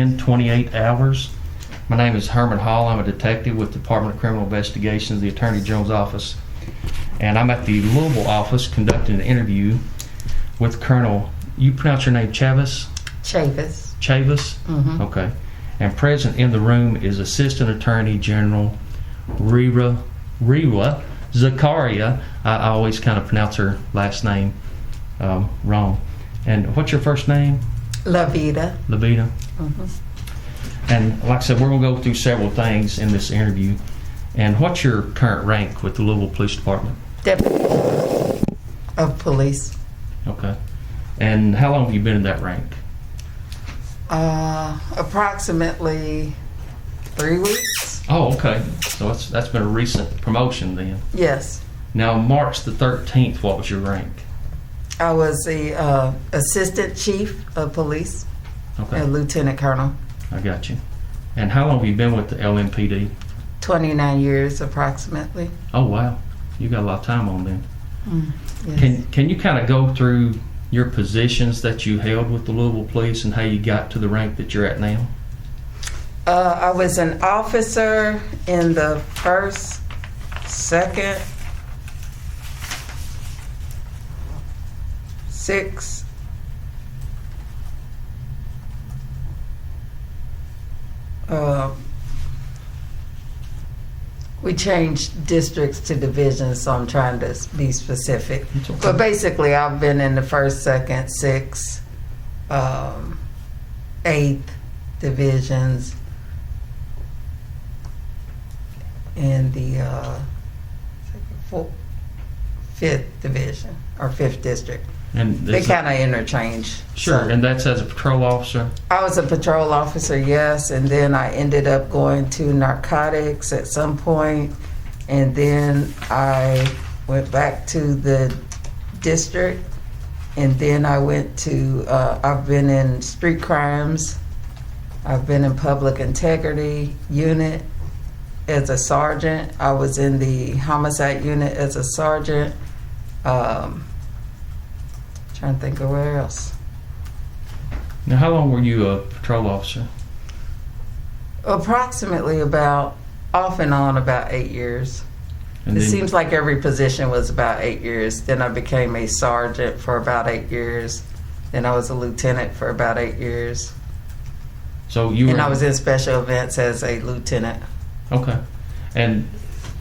in 28 hours. My name is Herman Hall. I'm a detective with the Department of Criminal Investigations, the Attorney General's office. And I'm at the Louisville office conducting an interview with Colonel, you pronounce your name Chavous? Chavous. Chavous? Mm-hmm. Okay. And present in the room is Assistant Attorney General Rewa Zakaria. I always kind of pronounce her last name wrong. And what's your first name? LaVita. LaVita. Mm-hmm. And like I said, we're going to go through several things in this interview. And what's your current rank with the Louisville Police Department? Deputy of Police. Okay. And how long have you been in that rank? Approximately 3 weeks. Oh, okay. So that's been a recent promotion then. Yes. Now, March the 13th, what was your rank? I was the Assistant Chief of Police, Okay. and Lieutenant Colonel. I got you. And how long have you been with the LMPD? 29 years approximately. Oh, wow. You got a lot of time on then. Yes. Can you kind of go through your positions that you held with the Louisville Police and how you got to the rank that you're at now? I was an officer in the 1st, 2nd, 6th, we changed districts to divisions, so I'm trying to be specific. It's okay. But basically, I've been in the 1st, 2nd, 6th, 8th divisions, and the 5th division, or 5th district. And They kind of interchange. Sure. So And that's as a patrol officer? I was a patrol officer, yes, and then I ended up going to narcotics at some point, and then I went back to the district, and then I went to, I've been in street crimes, I've been in public integrity unit as a sergeant, I was in the homicide unit as a sergeant, trying to think of where else. Now, how long were you a patrol officer? Approximately about, off and on, about 8 years. And It then- seems like every position was about 8 years. Then I became a sergeant for about 8 years. Then I was a lieutenant for about 8 years. So you were... And I was in special events as a lieutenant. Okay. And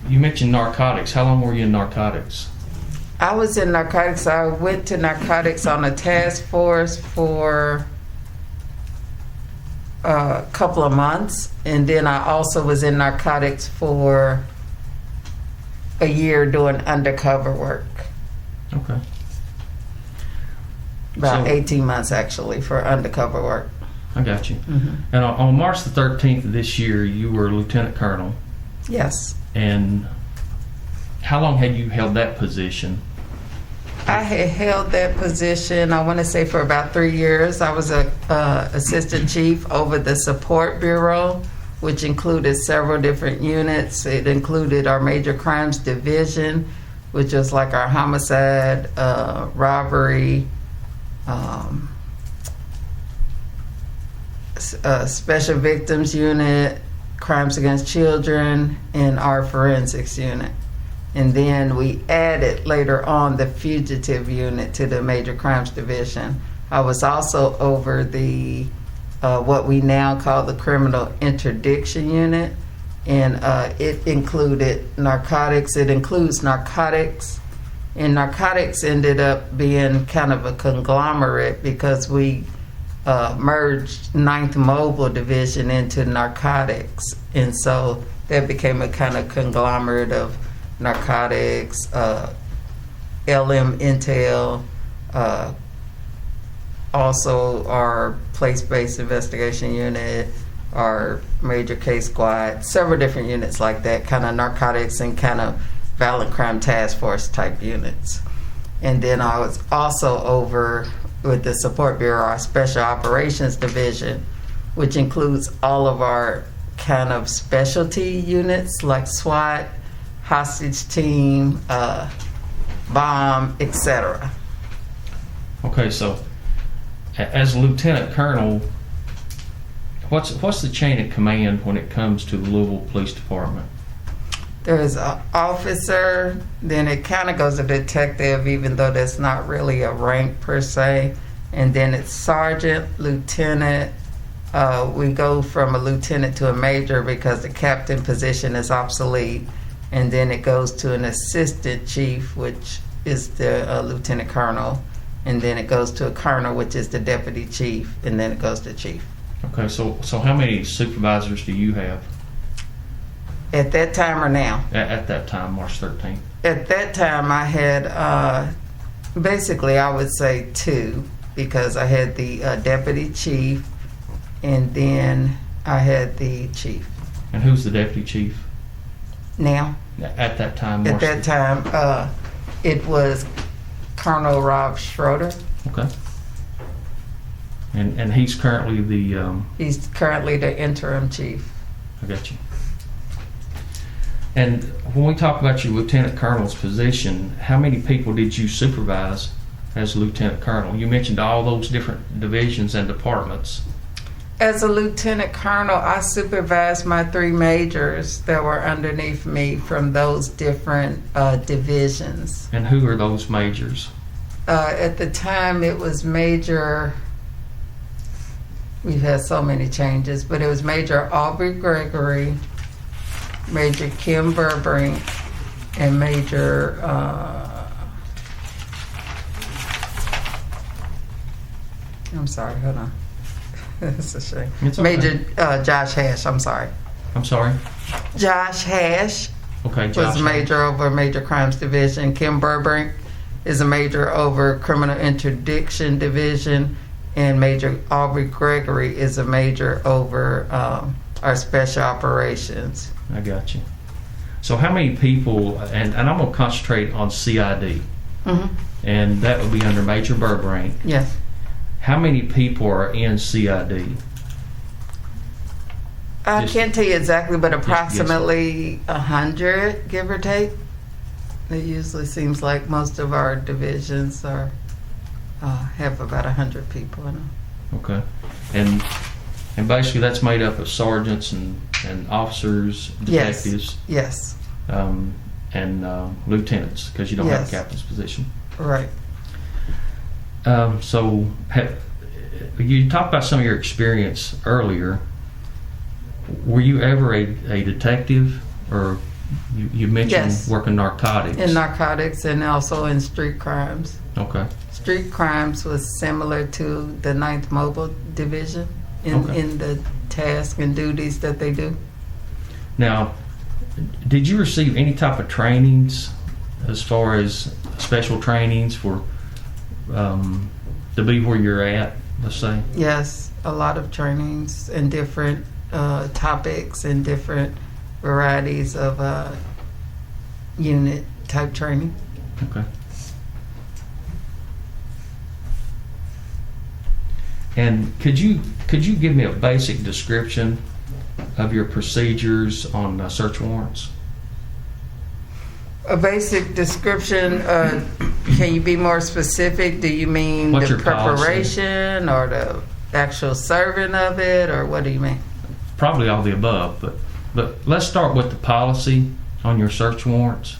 you mentioned narcotics. How long were you in narcotics? I was in narcotics. I went to narcotics on a task force for a couple of months. And then I also was in narcotics for a year doing undercover work. Okay. About So- 18 months, actually, for undercover work. I got you. Mm-hmm. And on March the 13th of this year, you were Lieutenant Colonel. Yes. And how long had you held that position? I had held that position, I want to say, for about 3 years. I was a assistant chief over the support bureau, which included several different units. It included our major crimes division, which was like our homicide, robbery, special victims unit, crimes against children, and our forensics unit. And then we added later on the fugitive unit to the major crimes division. I was also over the what we now call the criminal interdiction unit, and it included narcotics. It includes narcotics, and narcotics ended up being kind of a conglomerate because we merged 9th Mobile Division into narcotics, and so that became a kind of conglomerate of narcotics, LM Intel, also our place-based investigation unit, our major case squad, several different units like that, kind of narcotics and kind of violent crime task force type units. And then I was also over with the support bureau, our special operations division, which includes all of our kind of specialty units like SWAT, hostage team, bomb, etc. Okay, so as a lieutenant colonel, What's the chain of command when it comes to the Louisville Police Department? There's an officer, then it kind of goes to detective, even though that's not really a rank per se. And then it's sergeant, lieutenant. We go from a lieutenant to a major because the captain position is obsolete. And then it goes to an assistant chief, which is the lieutenant colonel. And then it goes to a colonel, which is the deputy chief. And then it goes to chief. Okay, so how many supervisors do you have? At that time or now? At that time, March 13th. At that time, I had basically, I would say 2, because I had the deputy chief, and then I had the chief. And who's the deputy chief? Now? At that time, At that time, it was Colonel Rob Schroeder. Okay. And he's currently the... He's currently the interim chief. I got you. And when we talk about your lieutenant colonel's position, how many people did you supervise as lieutenant colonel? You mentioned all those different divisions and departments. As a lieutenant colonel, I supervised my 3 majors that were underneath me from those different divisions. And who are those majors? At the time, it was Major... We've had so many changes, but it was Major Aubrey Gregory, Major Kim Burbrink, and Major I'm sorry, hold on. It's a shame. It's okay. Major Josh Hash, I'm sorry. I'm sorry? Josh Hash Okay, Josh. was major over Major Crimes Division. Kim Burbrink is a major over Criminal Interdiction Division. And Major Aubrey Gregory is a major over our special operations. I got you. So how many people, and I'm going to concentrate on CID, and that would be under Major Burbrink. Yes. How many people are in CID? I can't tell you exactly, but approximately 100, give or take. It usually seems like most of our divisions are have about 100 people in them. Okay. And basically that's made up of sergeants and officers, detectives. Yes. And lieutenants, because you don't have a captain's position. Right. So you talked about some of your experience earlier. Were you ever a detective, or you mentioned working narcotics? In narcotics and also in street crimes. Okay. Street crimes was similar to the 9th Mobile Division in the tasks and duties that they do. Now, did you receive any type of trainings as far as special trainings for to be where you're at, let's say? Yes, a lot of trainings and different topics and different varieties of unit type training. Okay. And could you give me a basic description of your procedures on search warrants? A basic description. Can you be more specific? Do you mean What's the your preparation policy? Or the actual serving of it, or what do you mean? Probably all the above, but let's start with the policy on your search warrants,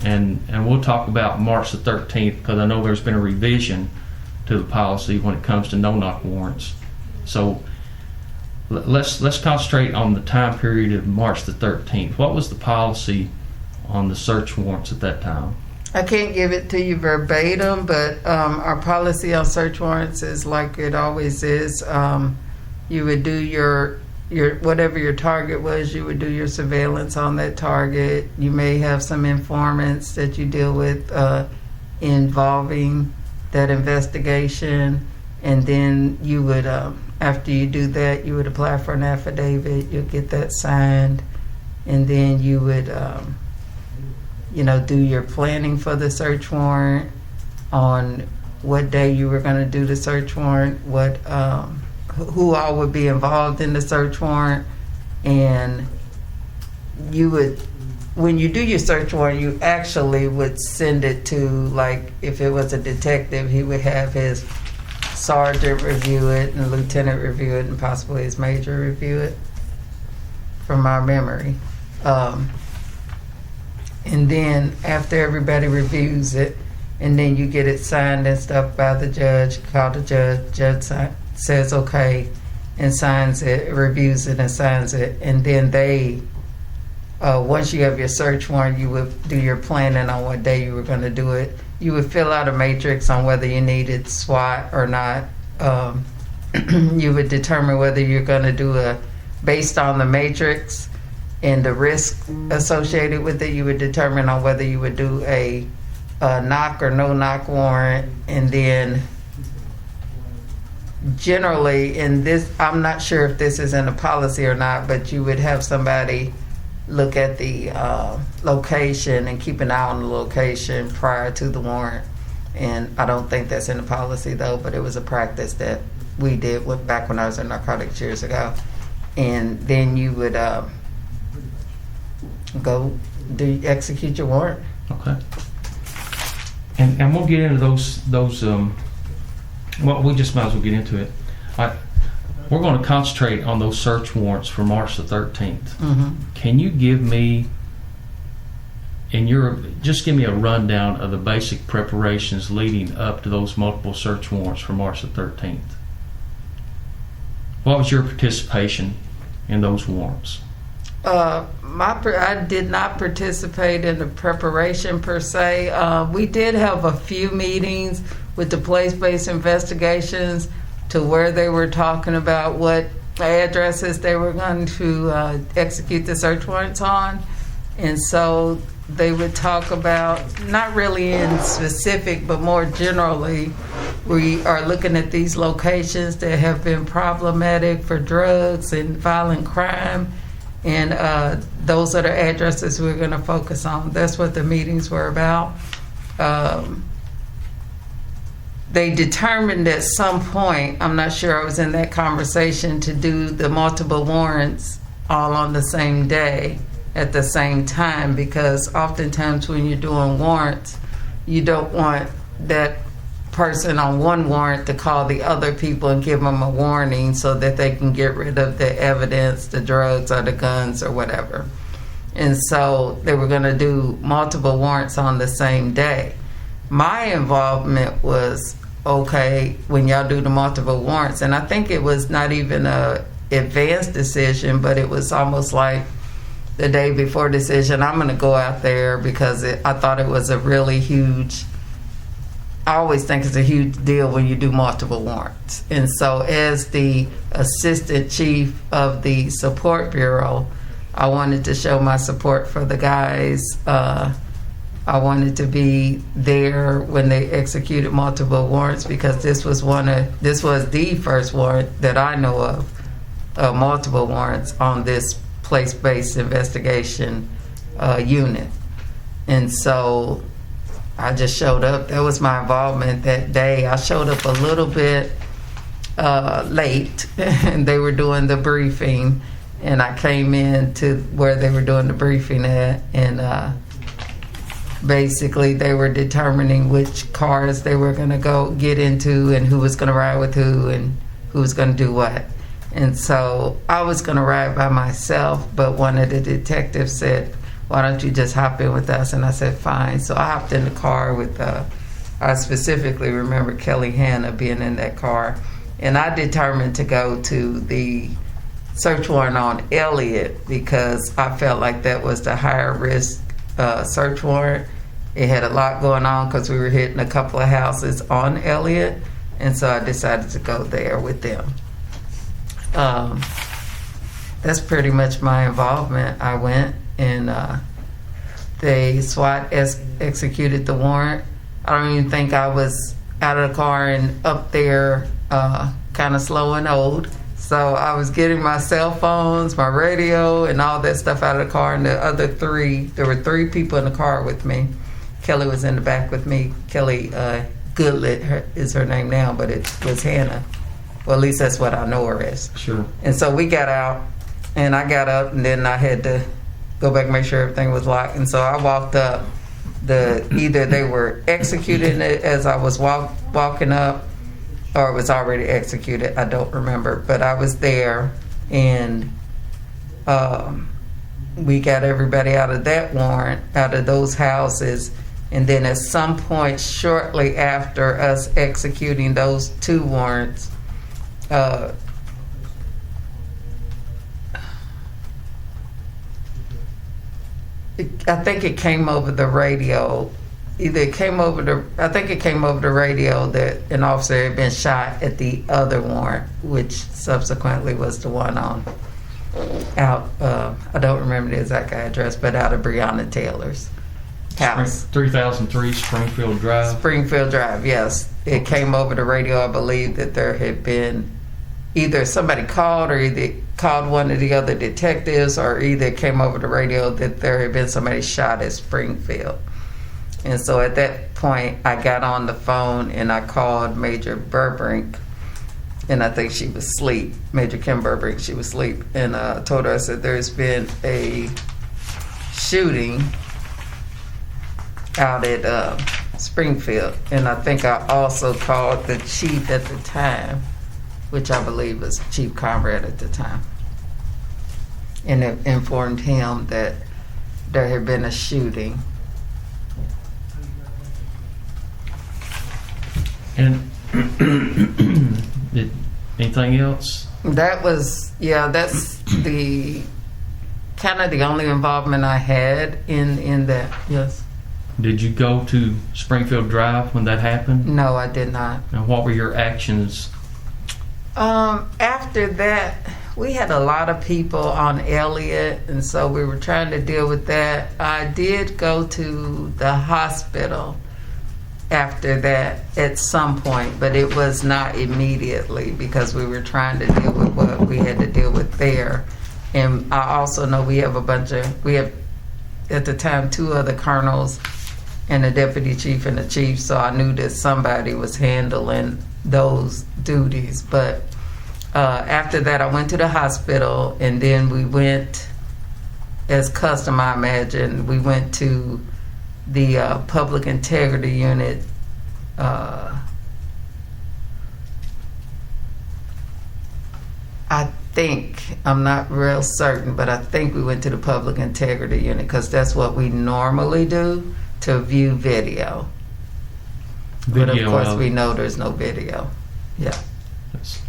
and we'll talk about March the 13th, because I know there's been a revision to the policy when it comes to no-knock warrants. So let's concentrate on the time period of March the 13th. What was the policy on the search warrants at that time? I can't give it to you verbatim, but our policy on search warrants is like it always is. You would do your whatever your target was, you would do your surveillance on that target. You may have some informants that you deal with involving that investigation, and then you would, after you do that, you would apply for an affidavit. You'll get that signed, and then you would, do your planning for the search warrant on what day you were going to do the search warrant, who all would be involved in the search warrant, and you would, when you do your search warrant, you actually would send it to, like, if it was a detective, he would have his sergeant review it, and lieutenant review it, and possibly his major review it, from our memory. And then after everybody reviews it, and then you get it signed and stuff by the judge, call the judge says okay, and signs it, reviews it and signs it, and then they, once you have your search warrant, you would do your planning on what day you were going to do it. You would fill out a matrix on whether you needed SWAT or not. You would determine whether you're going to do based on the matrix and the risk associated with it, you would determine on whether you would do a knock or no knock warrant. And then generally in this, I'm not sure if this is in the policy or not, but you would have somebody look at the location and keep an eye on the location prior to the warrant. And I don't think that's in the policy though, but it was a practice that we did back when I was in narcotics years ago. And then you would go execute your warrant. Okay. And we'll get into those well, we just might as well get into it. We're going to concentrate on those search warrants for March the 13th. Mm-hmm. Can you give me, just give me a rundown of the basic preparations leading up to those multiple search warrants for March the 13th? What was your participation in those warrants? I did not participate in the preparation per se. We did have a few meetings with the place-based investigations to where they were talking about what addresses they were going to execute the search warrants on. And so they would talk about, not really in specific, but more generally, we are looking at these locations that have been problematic for drugs and violent crime. And those are the addresses we're going to focus on. That's what the meetings were about. They determined at some point, I'm not sure I was in that conversation, to do the multiple warrants all on the same day at the same time, because oftentimes when you're doing warrants, you don't want that person on one warrant to call the other people and give them a warning so that they can get rid of the evidence, the drugs or the guns or whatever. And so they were going to do multiple warrants on the same day. My involvement was, okay, when y'all do the multiple warrants, and I think it was not even a advanced decision, but it was almost like the day before decision, I'm going to go out there because I thought it was a really huge, I always think it's a huge deal when you do multiple warrants. And so as the assistant chief of the support bureau, I wanted to show my support for the guys. I wanted to be there when they executed multiple warrants, because this was the first warrant that I know of, multiple warrants on this place-based investigation unit. And so I just showed up. That was my involvement that day. I showed up a little bit late, and they were doing the briefing, and I came in to where they were doing the briefing at, and basically they were determining which cars they were going to go get into and who was going to ride with who and who was going to do what. And so I was going to ride by myself, but one of the detectives said, why don't you just hop in with us? And I said, fine. So I hopped in the car with, I specifically remember Kelly Hanna being in that car. And I determined to go to the search warrant on Elliott because I felt like that was the higher risk search warrant. It had a lot going on because we were hitting a couple of houses on Elliott. And so I decided to go there with them. That's pretty much my involvement. I went and they SWAT executed the warrant. I don't even think I was out of the car and up there kind of slow and old. So I was getting my cell phones, my radio, and all that stuff out of the car. And the other there were three people in the car with me. Kelly was in the back with me. Kelly Goodlet is her name now, but it was Hannah. Well, at least that's what I know her as. Sure. And so we got out, and I got up, and then I had to go back and make sure everything was locked. And so I walked up. Either they were executing it as I was walking up, or it was already executed. I don't remember, but I was there, and we got everybody out of that warrant, out of those houses. And then at some point shortly after us executing those 2 warrants, I think it came over the radio. I think it came over the radio that an officer had been shot at the other warrant, which subsequently was the one on out. I don't remember the exact address, but out of Breonna Taylor's house. 3003 Springfield Drive. Springfield Drive, yes. It came over the radio, I believe, that there had been either somebody called or either called one of the other detectives, or either it came over the radio that there had been somebody shot at Springfield. And so at that point, I got on the phone and I called Major Burbrink, and I think she was asleep. Major Kim Burbrink, she was asleep, and told her, I said, there's been a shooting out at Springfield. And I think I also called the chief at the time, which I believe was Chief Conrad at the time, and it informed him that there had been a shooting. And anything else? That was, that's the kind of the only involvement I had in that. Yes. Did you go to Springfield Drive when that happened? No, I did not. And what were your actions? After that, we had a lot of people on Elliott, and so we were trying to deal with that. I did go to the hospital after that at some point, but it was not immediately because we were trying to deal with what we had to deal with there. And I also know we have at the time 2 other colonels and a deputy chief and a chief, so I knew that somebody was handling those duties. But after that, I went to the hospital, and then we went, as custom I imagine, we went to the public integrity unit. I think, I'm not real certain, but I think we went to the public integrity unit because that's what we normally do, to view video. But of course we know there's no video. Yeah.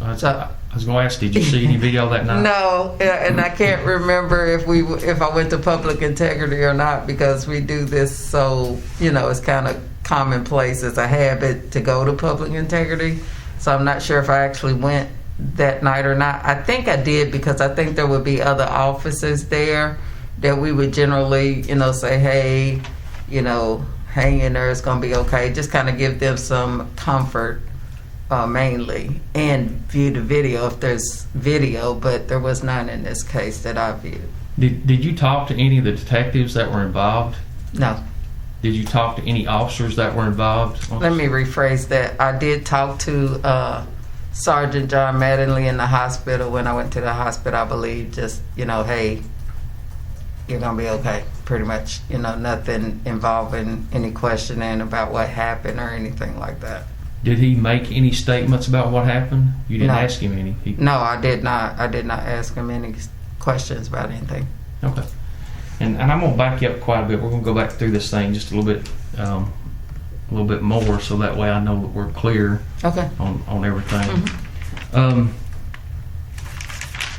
I was going to ask, did you see any video that night? No, and I can't remember if I went to public integrity or not, because we do this, so it's kind of commonplace as a habit to go to public integrity. So I'm not sure if I actually went that night or not. I think I did, because I think there would be other officers there that we would generally, say, hey, hang in there, it's going to be okay. Just kind of give them some comfort. Mainly, and view the video if there's video, but there was none in this case that I viewed. Did you talk to any of the detectives that were involved? No. Did you talk to any officers that were involved? Let me rephrase that. I did talk to Sergeant John Mattingly in the hospital when I went to the hospital, I believe. Just, hey, you're going to be okay, pretty much. Nothing involving any questioning about what happened or anything like that. Did he make any statements about what happened? You didn't ask him any? No, I did not. I did not ask him any questions about anything. Okay. And I'm going to back you up quite a bit. We're going to go back through this thing just a little bit more, so that way I know that we're clear on everything. Mm-hmm.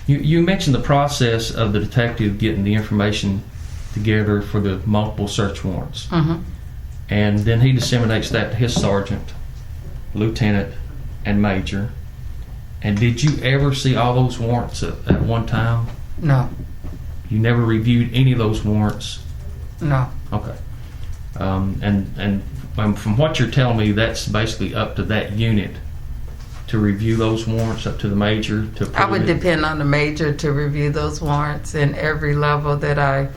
You mentioned the process of the detective getting the information together for the multiple search warrants. Mm-hmm. And then he disseminates that to his sergeant, lieutenant, and major. And did you ever see all those warrants at one time? No. You never reviewed any of those warrants? No. Okay. And from what you're telling me, that's basically up to that unit to review those warrants, up to the major to approve. I would depend on the major to review those warrants in every level that I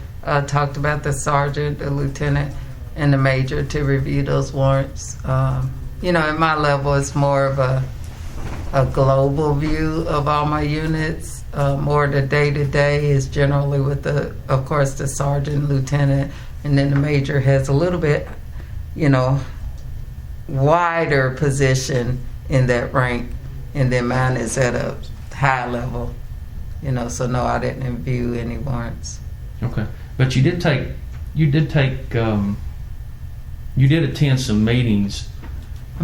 talked about, the sergeant, the lieutenant, and the major to review those warrants. In my level, it's more of a global view of all my units. More the day-to-day is generally with of course, the sergeant, lieutenant, and then the major has a little bit, wider position in that rank, and then mine is at a high level. So no, I didn't view any warrants. Okay, but you did attend some meetings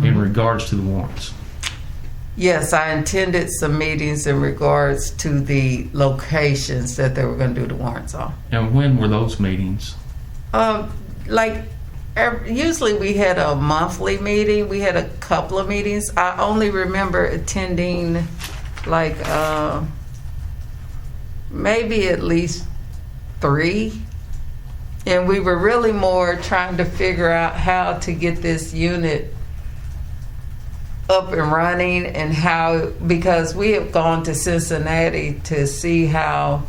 in regards to the warrants. Yes, I attended some meetings in regards to the locations that they were going to do the warrants on. And when were those meetings? Usually we had a monthly meeting. We had a couple of meetings. I only remember attending maybe at least 3. And we were really more trying to figure out how to get this unit up and running, and because we have gone to Cincinnati to see how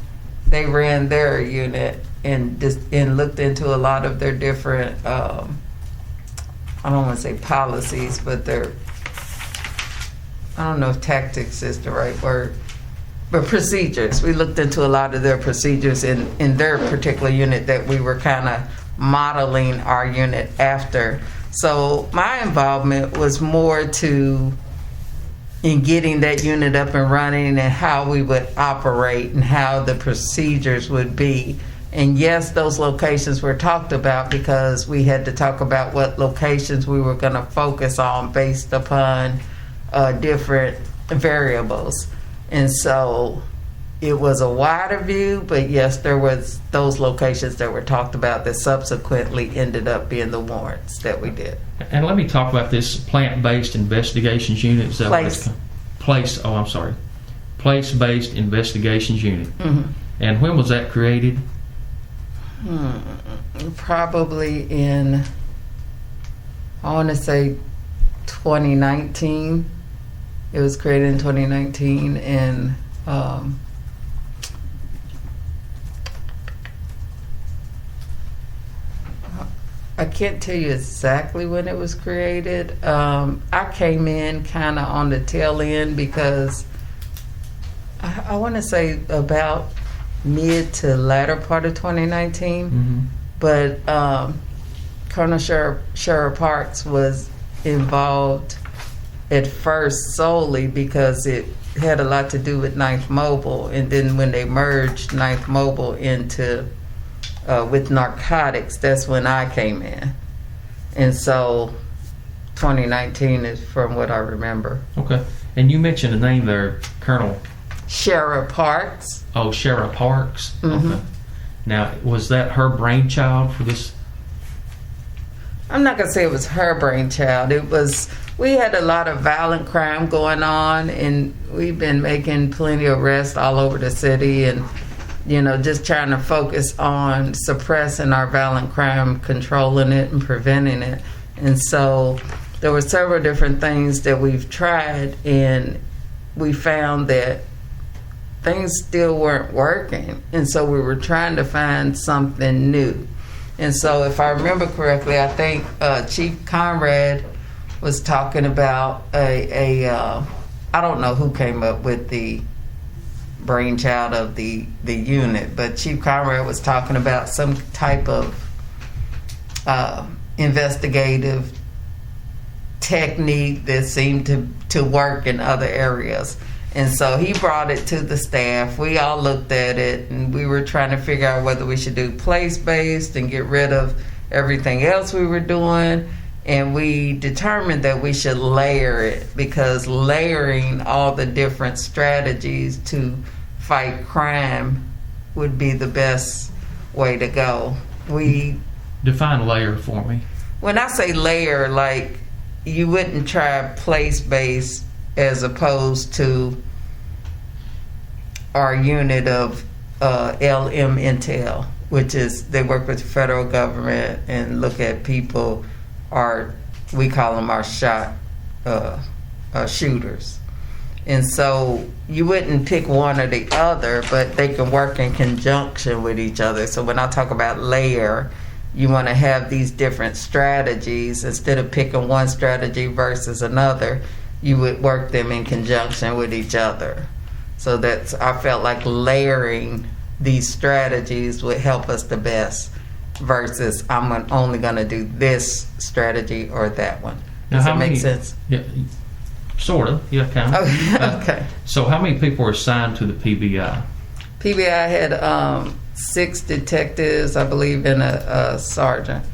they ran their unit and looked into a lot of their different I don't want to say policies, but I don't know if tactics is the right word, but procedures. We looked into a lot of their procedures in their particular unit that we were kind of modeling our unit after. So my involvement was more in getting that unit up and running and how we would operate and how the procedures would be. And yes, those locations were talked about because we had to talk about what locations we were going to focus on based upon different variables. And so it was a wider view, but yes, there was those locations that were talked about that subsequently ended up being the warrants that we did. And let me talk about this plant-based investigations unit. Is that Place-based investigations unit. Mm-hmm. And when was that created? Probably in, I want to say 2019. It was created in 2019, and I can't tell you exactly when it was created. I came in kind of on the tail end because I want to say about mid to latter part of 2019. Mm-hmm. But Colonel Sheriff Parks was involved at first solely because it had a lot to do with 9th Mobile, and then when they merged 9th Mobile into with narcotics, that's when I came in. And so 2019 is from what I remember. Okay. And you mentioned a name there, Colonel Sheriff Parks. Oh, Sheriff Parks. Mm-hmm. Okay. Now, was that her brainchild for this? I'm not going to say it was her brainchild. We had a lot of violent crime going on, and we've been making plenty of arrests all over the city, and just trying to focus on suppressing our violent crime, controlling it and preventing it. And so there were several different things that we've tried, and we found that things still weren't working. And so we were trying to find something new. And so if I remember correctly, I think Chief Conrad was talking about I don't know who came up with the brainchild of the unit, but Chief Conrad was talking about some type of investigative technique that seemed to work in other areas. And so he brought it to the staff. We all looked at it, and we were trying to figure out whether we should do place-based and get rid of everything else we were doing. And we determined that we should layer it, because layering all the different strategies to fight crime would be the best way to go. Define layer for me. When I say layer, like, you wouldn't try place-based as opposed to our unit of LM Intel, which is they work with the federal government and look at people, we call them our shooters. And so you wouldn't pick one or the other, but they can work in conjunction with each other. So when I talk about layer, you want to have these different strategies. Instead of picking one strategy versus another, you would work them in conjunction with each other. So I felt like layering these strategies would help us the best versus I'm only going to do this strategy or that one. Does that make sense? Yeah. Sort of, yeah, kind of. Okay. Okay. So how many people are assigned to the PBI? PBI had 6 detectives, I believe, and a sergeant.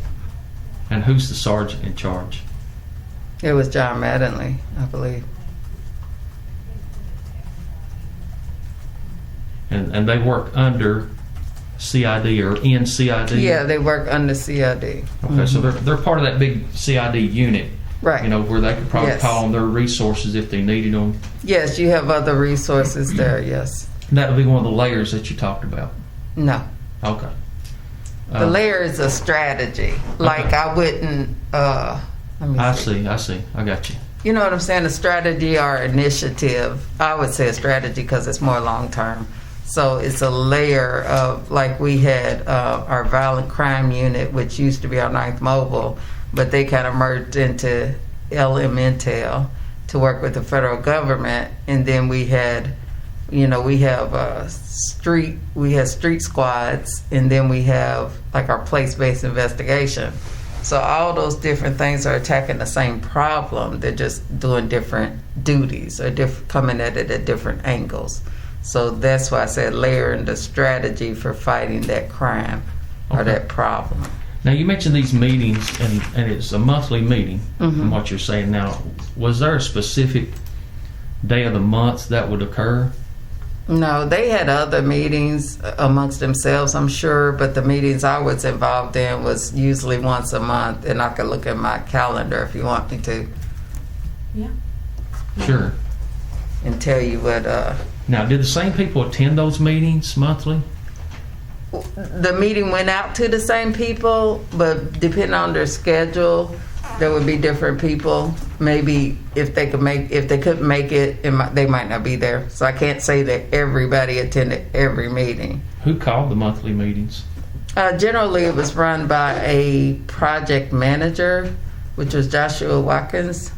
And who's the sergeant in charge? It was John Mattingly, I believe. And they work under CID or in CID? Yeah, they work under CID. Okay, so they're part of that big CID unit. Right. You know, where they could probably Yes. call on their resources if they needed them. Yes, you have other resources there, yes. That would be one of the layers that you talked about. No. Okay. The layer is a strategy. Like, Okay. I wouldn't, let me I see. I got you. You know what I'm saying? A strategy or initiative. I would say a strategy because it's more long term. So it's a layer of, like, we had our violent crime unit, which used to be our 9th Mobile, but they kind of merged into LMNTL to work with the federal government. And then we had, we have street squads, and then we have like our place-based investigation. So all those different things are attacking the same problem. They're just doing different duties or coming at it at different angles. So that's why I said layering the strategy for fighting that crime or Okay. that problem. Now, you mentioned these meetings, and it's a monthly meeting, Mm-hmm. from what you're saying now. Was there a specific day of the month that would occur? No, they had other meetings amongst themselves, I'm sure, but the meetings I was involved in was usually once a month, and I could look at my calendar if you want me to Yeah. Sure. and tell you what. Now, did the same people attend those meetings monthly? The meeting went out to the same people, but depending on their schedule, there would be different people. Maybe if they couldn't make it, they might not be there. So I can't say that everybody attended every meeting. Who called the monthly meetings? Generally, it was run by a project manager, which was Joshua Watkins.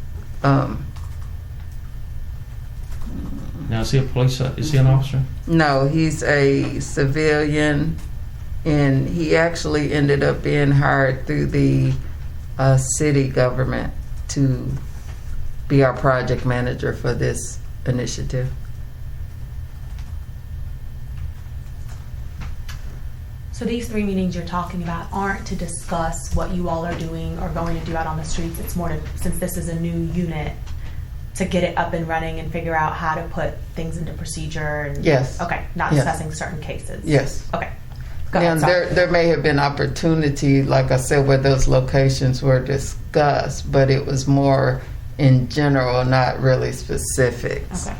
Now, is he a police? Is he an officer? No, he's a civilian, and he actually ended up being hired through the city government to be our project manager for this initiative. So these 3 meetings you're talking about aren't to discuss what you all are doing or going to do out on the streets. It's more to, since this is a new unit, to get it up and running and figure out how to put things into procedure. And, Yes. Okay, not Yes. discussing certain cases. Yes. Okay. Go Now, ahead, sorry. there may have been opportunity, like I said, where those locations were discussed, but it was more in general, not really specifics. Okay.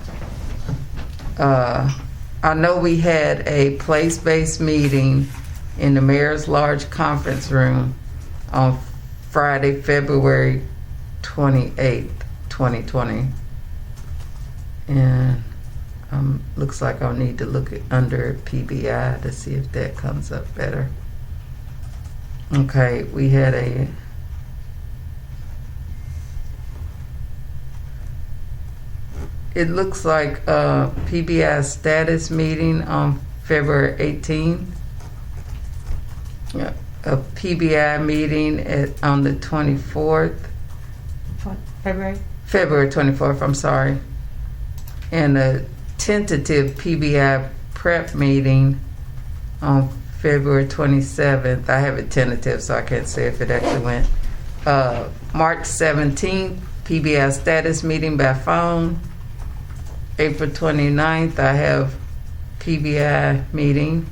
I know we had a place-based meeting in the mayor's large conference room on Friday, February 28th, 2020. And looks like I'll need to look under PBI to see if that comes up better. Okay, we had it looks like a PBI status meeting on February 18th. A PBI meeting on the 24th. February? February 24th, I'm sorry. And a tentative PBI prep meeting on February 27th. I have it tentative, so I can't say if it actually went. March 17th, PBI status meeting by phone. April 29th, I have PBI meeting.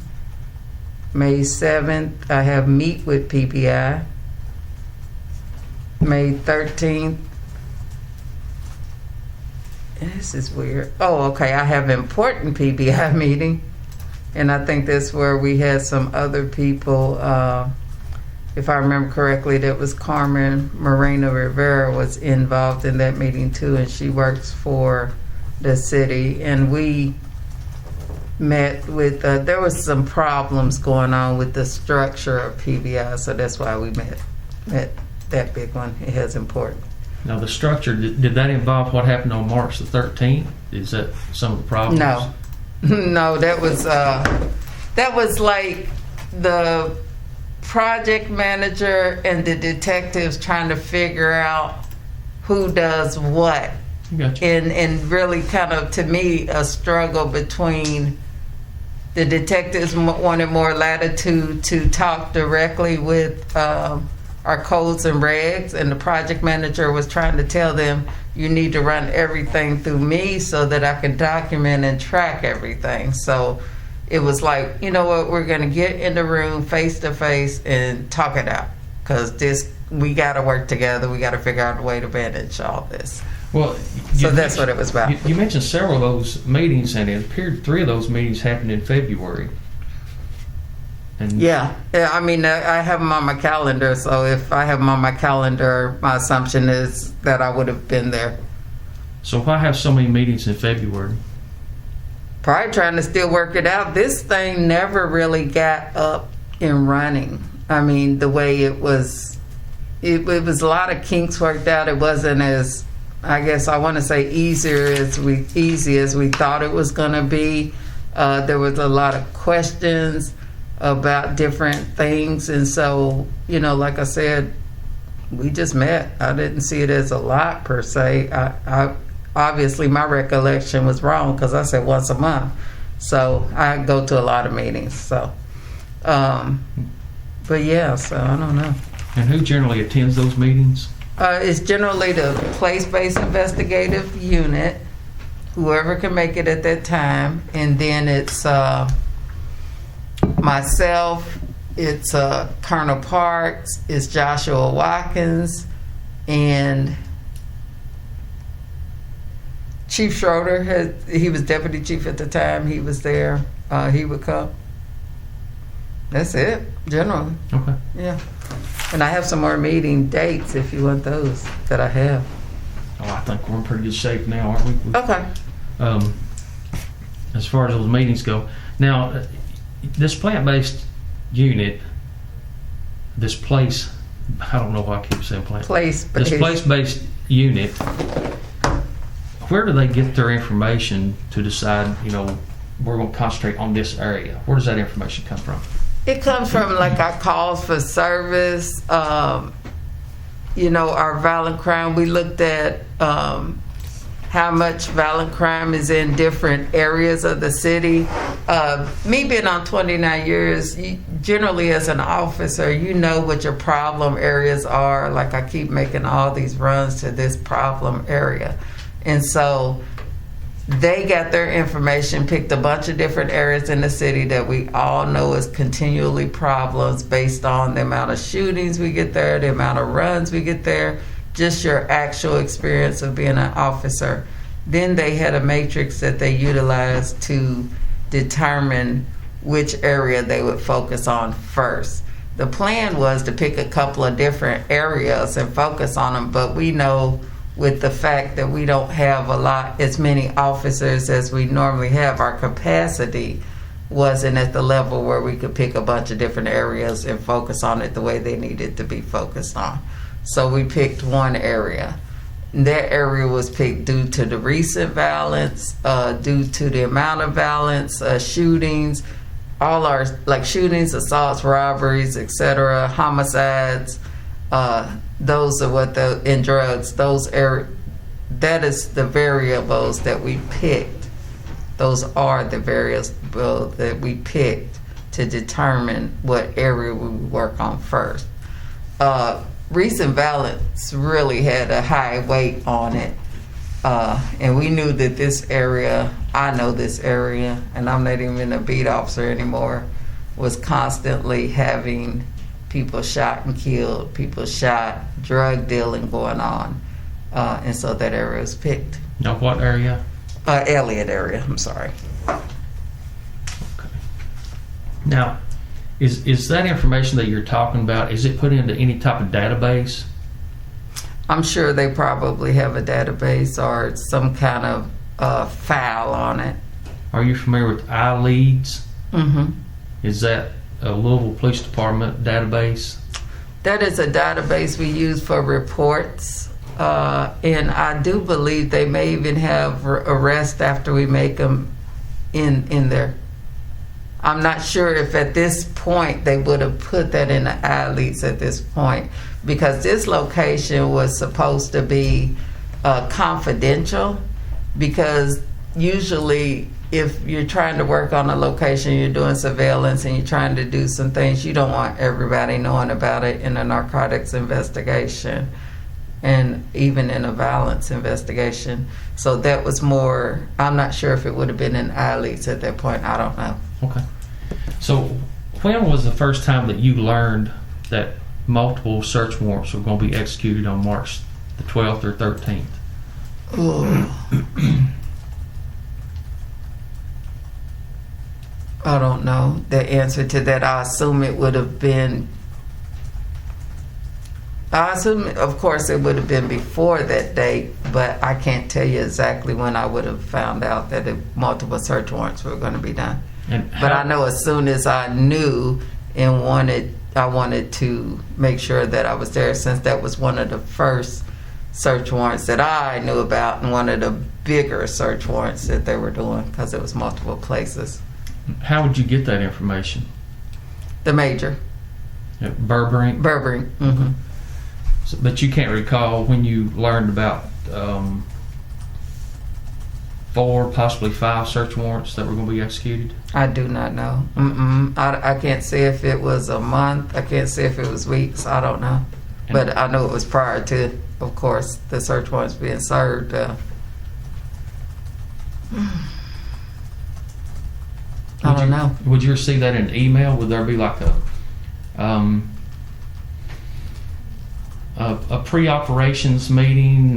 May 7th, I have meet with PBI. May 13th, this is weird. Oh, okay, I have important PBI meeting. And I think that's where we had some other people, if I remember correctly, that was Carmen Moreno Rivera was involved in that meeting too, and she works for the city. And we met with, there was some problems going on with the structure of PBI, so that's why we met that big one. It has important. Now, the structure, did that involve what happened on March the 13th? Is that some of the problems? No. No, that was like the project manager and the detectives trying to figure out who does what Gotcha. and really kind of, to me, a struggle between the detectives wanted more latitude to talk directly with our codes and regs, and the project manager was trying to tell them, you need to run everything through me so that I can document and track everything. So it was like, you know what, we're going to get in the room face to face and talk it out, because we got to work together. We got to figure out a way to manage all this. Well, So that's what it was about. You mentioned several of those meetings, and it appeared 3 of those meetings happened in February. And Yeah, I mean, I have them on my calendar, so if I have them on my calendar, my assumption is that I would have been there. So why have so many meetings in February? Probably trying to still work it out. This thing never really got up and running. I mean, the way it was a lot of kinks worked out. It wasn't as, I guess I want to say, easy as we thought it was going to be. There was a lot of questions about different things, and so, you know, like I said, we just met. I didn't see it as a lot per se. I obviously my recollection was wrong, because I said once a month, so I go to a lot of meetings. So, but yeah, so I don't know. And who generally attends those meetings? It's generally the place-based investigative unit, whoever can make it at that time, and then it's myself, it's Colonel Parks, it's Joshua Watkins, and Chief Schroeder. He was deputy chief at the time. He was there. He would come. That's it, generally. Okay. Yeah. And I have some more meeting dates if you want those that I have. Oh, I think we're in pretty good shape now, aren't we? Okay. As far as those meetings go. Now, this plant-based unit, this place, I don't know why I keep saying plant. Place-based. This place-based unit, where do they get their information to decide, you know, we're going to concentrate on this area? Where does that information come from? It comes from like our calls for service, you know, our violent crime. We looked at how much violent crime is in different areas of the city. Me being on 29 years, generally as an officer, you know what your problem areas are. Like I keep making all these runs to this problem area. And so they got their information, picked a bunch of different areas in the city that we all know is continually problems based on the amount of shootings we get there, the amount of runs we get there, just your actual experience of being an officer. Then they had a matrix that they utilized to determine which area they would focus on first. The plan was to pick a couple of different areas and focus on them, but we know with the fact that we don't have as many officers as we normally have, our capacity wasn't at the level where we could pick a bunch of different areas and focus on it the way they needed to be focused on. So we picked one area. That area was picked due to the recent violence, due to the amount of violence, shootings, all our shootings, assaults, robberies, etc., homicides. Those are in drugs. That is the variables that we picked. Those are the variables that we picked to determine what area we would work on first. Recent violence really had a high weight on it. And we knew that this area, I know this area, and I'm not even a beat officer anymore, was constantly having people shot and killed, people shot, drug dealing going on. And so that area was picked. Now, what area? Elliott area, I'm sorry. Okay. Now, is that information that you're talking about, is it put into any type of database? I'm sure they probably have a database or some kind of file on it. Are you familiar with iLeads? Mm-hmm. Is that a Louisville Police Department database? That is a database we use for reports. And I do believe they may even have arrests after we make them in there. I'm not sure if at this point they would have put that in the iLeads at this point, because this location was supposed to be confidential, because usually if you're trying to work on a location, you're doing surveillance and you're trying to do some things, you don't want everybody knowing about it in a narcotics investigation and even in a violence investigation. So that was more, I'm not sure if it would have been in I-Leaks at that point. I don't know. Okay. So when was the first time that you learned that multiple search warrants were going to be executed on March the 12th or 13th? Ooh. I don't know the answer to that. I assume it would have been, of course, it would have been before that date, but I can't tell you exactly when I would have found out that multiple search warrants were going to be done. But I know as soon as I knew and I wanted to make sure that I was there, since that was one of the first search warrants that I knew about and one of the bigger search warrants that they were doing, because it was multiple places. How would you get that information? The major. At Burbank? Burbank. Mm-hmm. So, but you can't recall when you learned about 4, possibly 5 search warrants that were going to be executed? I do not know. I can't say if it was a month. I can't say if it was weeks. I don't know. But I know it was prior to, of course, the search warrants being served. I don't know. Would you receive that in email? Would there be like a pre-operations meeting,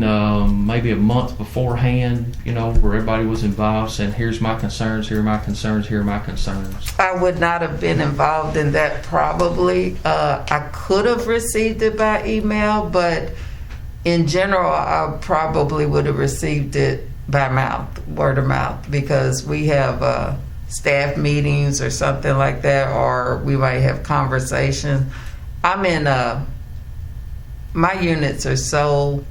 maybe a month beforehand, where everybody was involved, saying, here's my concerns, here are my concerns, here are my concerns? I would not have been involved in that, probably. I could have received it by email, but in general, I probably would have received it by mouth, word of mouth, because we have staff meetings or something like that, or we might have conversations. I'm in my units are so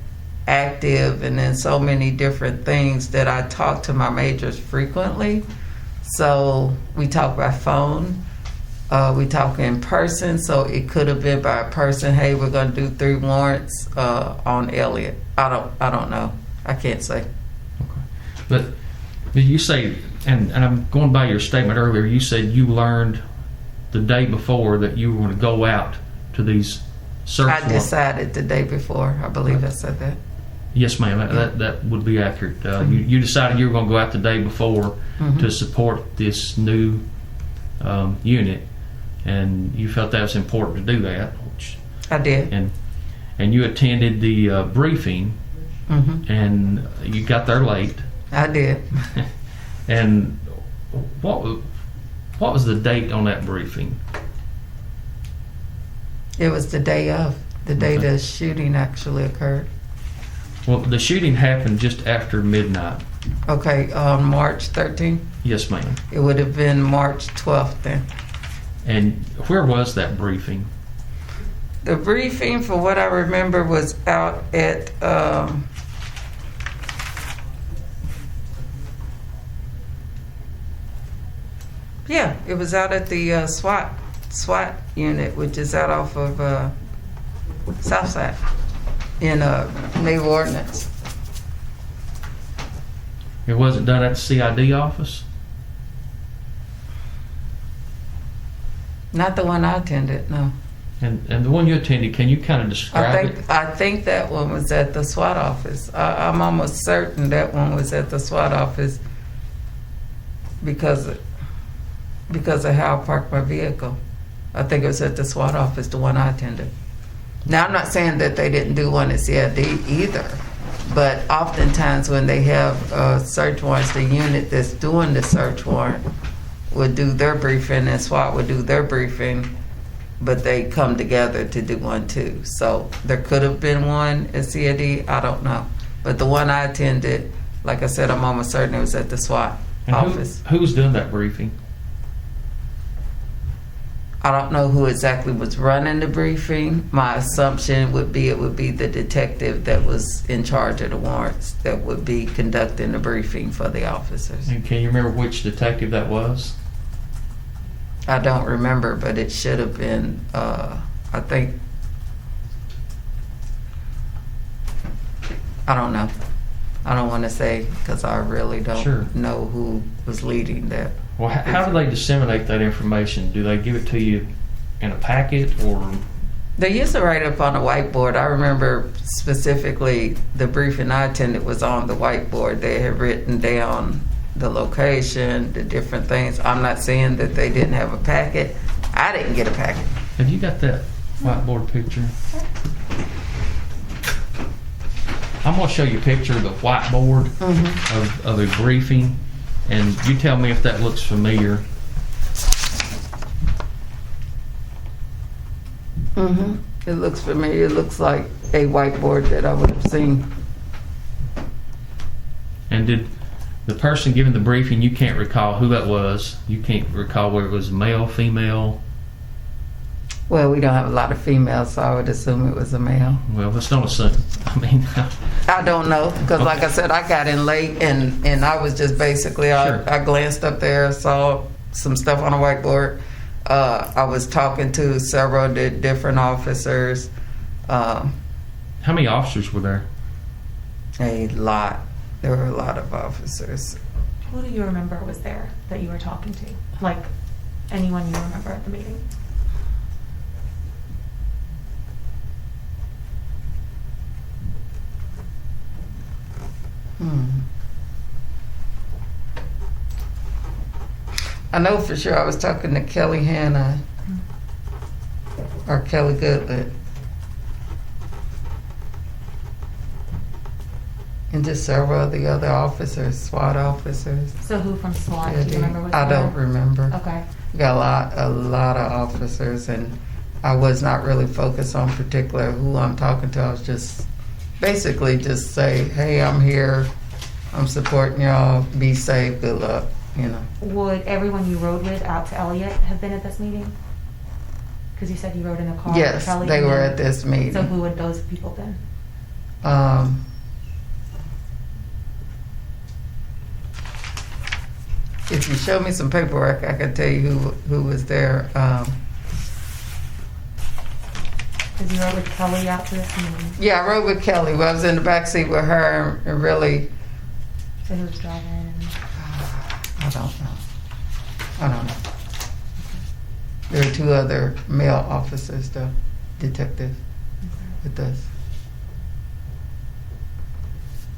active and in so many different things that I talk to my majors frequently. So we talk by phone, we talk in person, so it could have been by a person, hey, we're going to do 3 warrants on Elliott. I don't know. I can't say. Okay. But you say, and I'm going by your statement earlier, you said you learned the day before that you were going to go out to these search warrants. I decided the day before. I believe I said that. Yes, ma'am. That would be accurate. You decided you were going to go out the day before to support this new unit, and you felt that was important to do that. Which, I did. And you attended the briefing, and you got there late. I did. And what was the date on that briefing? It was the day the shooting actually occurred. Well, the shooting happened just after midnight. Okay, on March 13th? Yes, ma'am. It would have been March 12th then. And where was that briefing? The briefing, for what I remember, was out at it was out at the SWAT unit, which is out off of Southside in Naval Ordnance. It wasn't done at the CID office? Not the one I attended, no. And the one you attended, can you kind of describe it? I think that one was at the SWAT office. I'm almost certain that one was at the SWAT office because of how I parked my vehicle. I think it was at the SWAT office, the one I attended. Now, I'm not saying that they didn't do one at CID either, but oftentimes when they have search warrants, the unit that's doing the search warrant would do their briefing and SWAT would do their briefing, but they come together to do one too. So there could have been one at CID, I don't know. But the one I attended, like I said, I'm almost certain it was at the SWAT office. Who's doing that briefing? I don't know who exactly was running the briefing. My assumption would be it would be the detective that was in charge of the warrants that would be conducting the briefing for the officers. And can you remember which detective that was? I don't remember, but it should have been, I think, I don't know. I don't want to say because I really don't Sure. know who was leading that. Well, how do they disseminate that information? Do they give it to you in a packet, or? They used to write up on a whiteboard. I remember specifically the briefing I attended was on the whiteboard. They had written down the location, the different things. I'm not saying that they didn't have a packet. I didn't get a packet. Have you got that whiteboard picture? I'm going to show you a picture of the whiteboard of a briefing, and you tell me if that looks familiar. It looks familiar. It looks like a whiteboard that I would have seen. And did the person giving the briefing, you can't recall who that was? You can't recall whether it was male, female? Well, we don't have a lot of females, so I would assume it was a male. Well, let's don't assume. I mean, I don't know, because like I said, I got in late, and I was just basically, Sure. I glanced up there, saw some stuff on a whiteboard. I was talking to several of the different officers. how many officers were there? A lot. There were a lot of officers. Who do you remember was there that you were talking to? Like anyone you remember at the meeting? I know for sure I was talking to Kelly Hanna or Kelly Goodlett. And just several of the other officers, SWAT officers. So who from SWAT do you remember was I there? don't remember. Okay. We got a lot of officers, and I was not really focused on particular who I'm talking to. I was just basically just say, hey, I'm here. I'm supporting y'all. Be safe. Good luck. You know. Would everyone you rode with out to Elliott have been at this meeting? Because you said you rode in a car. with Yes, Kelly they and were then- at this meeting. So who would those people been? If you show me some paperwork, I can tell you who was there. Because you rode with Kelly out to this meeting. Yeah, I rode with Kelly. Well, I was in the back seat with her, and really, So who was driving? I don't know. There were two other male officers, though, detectives, with us.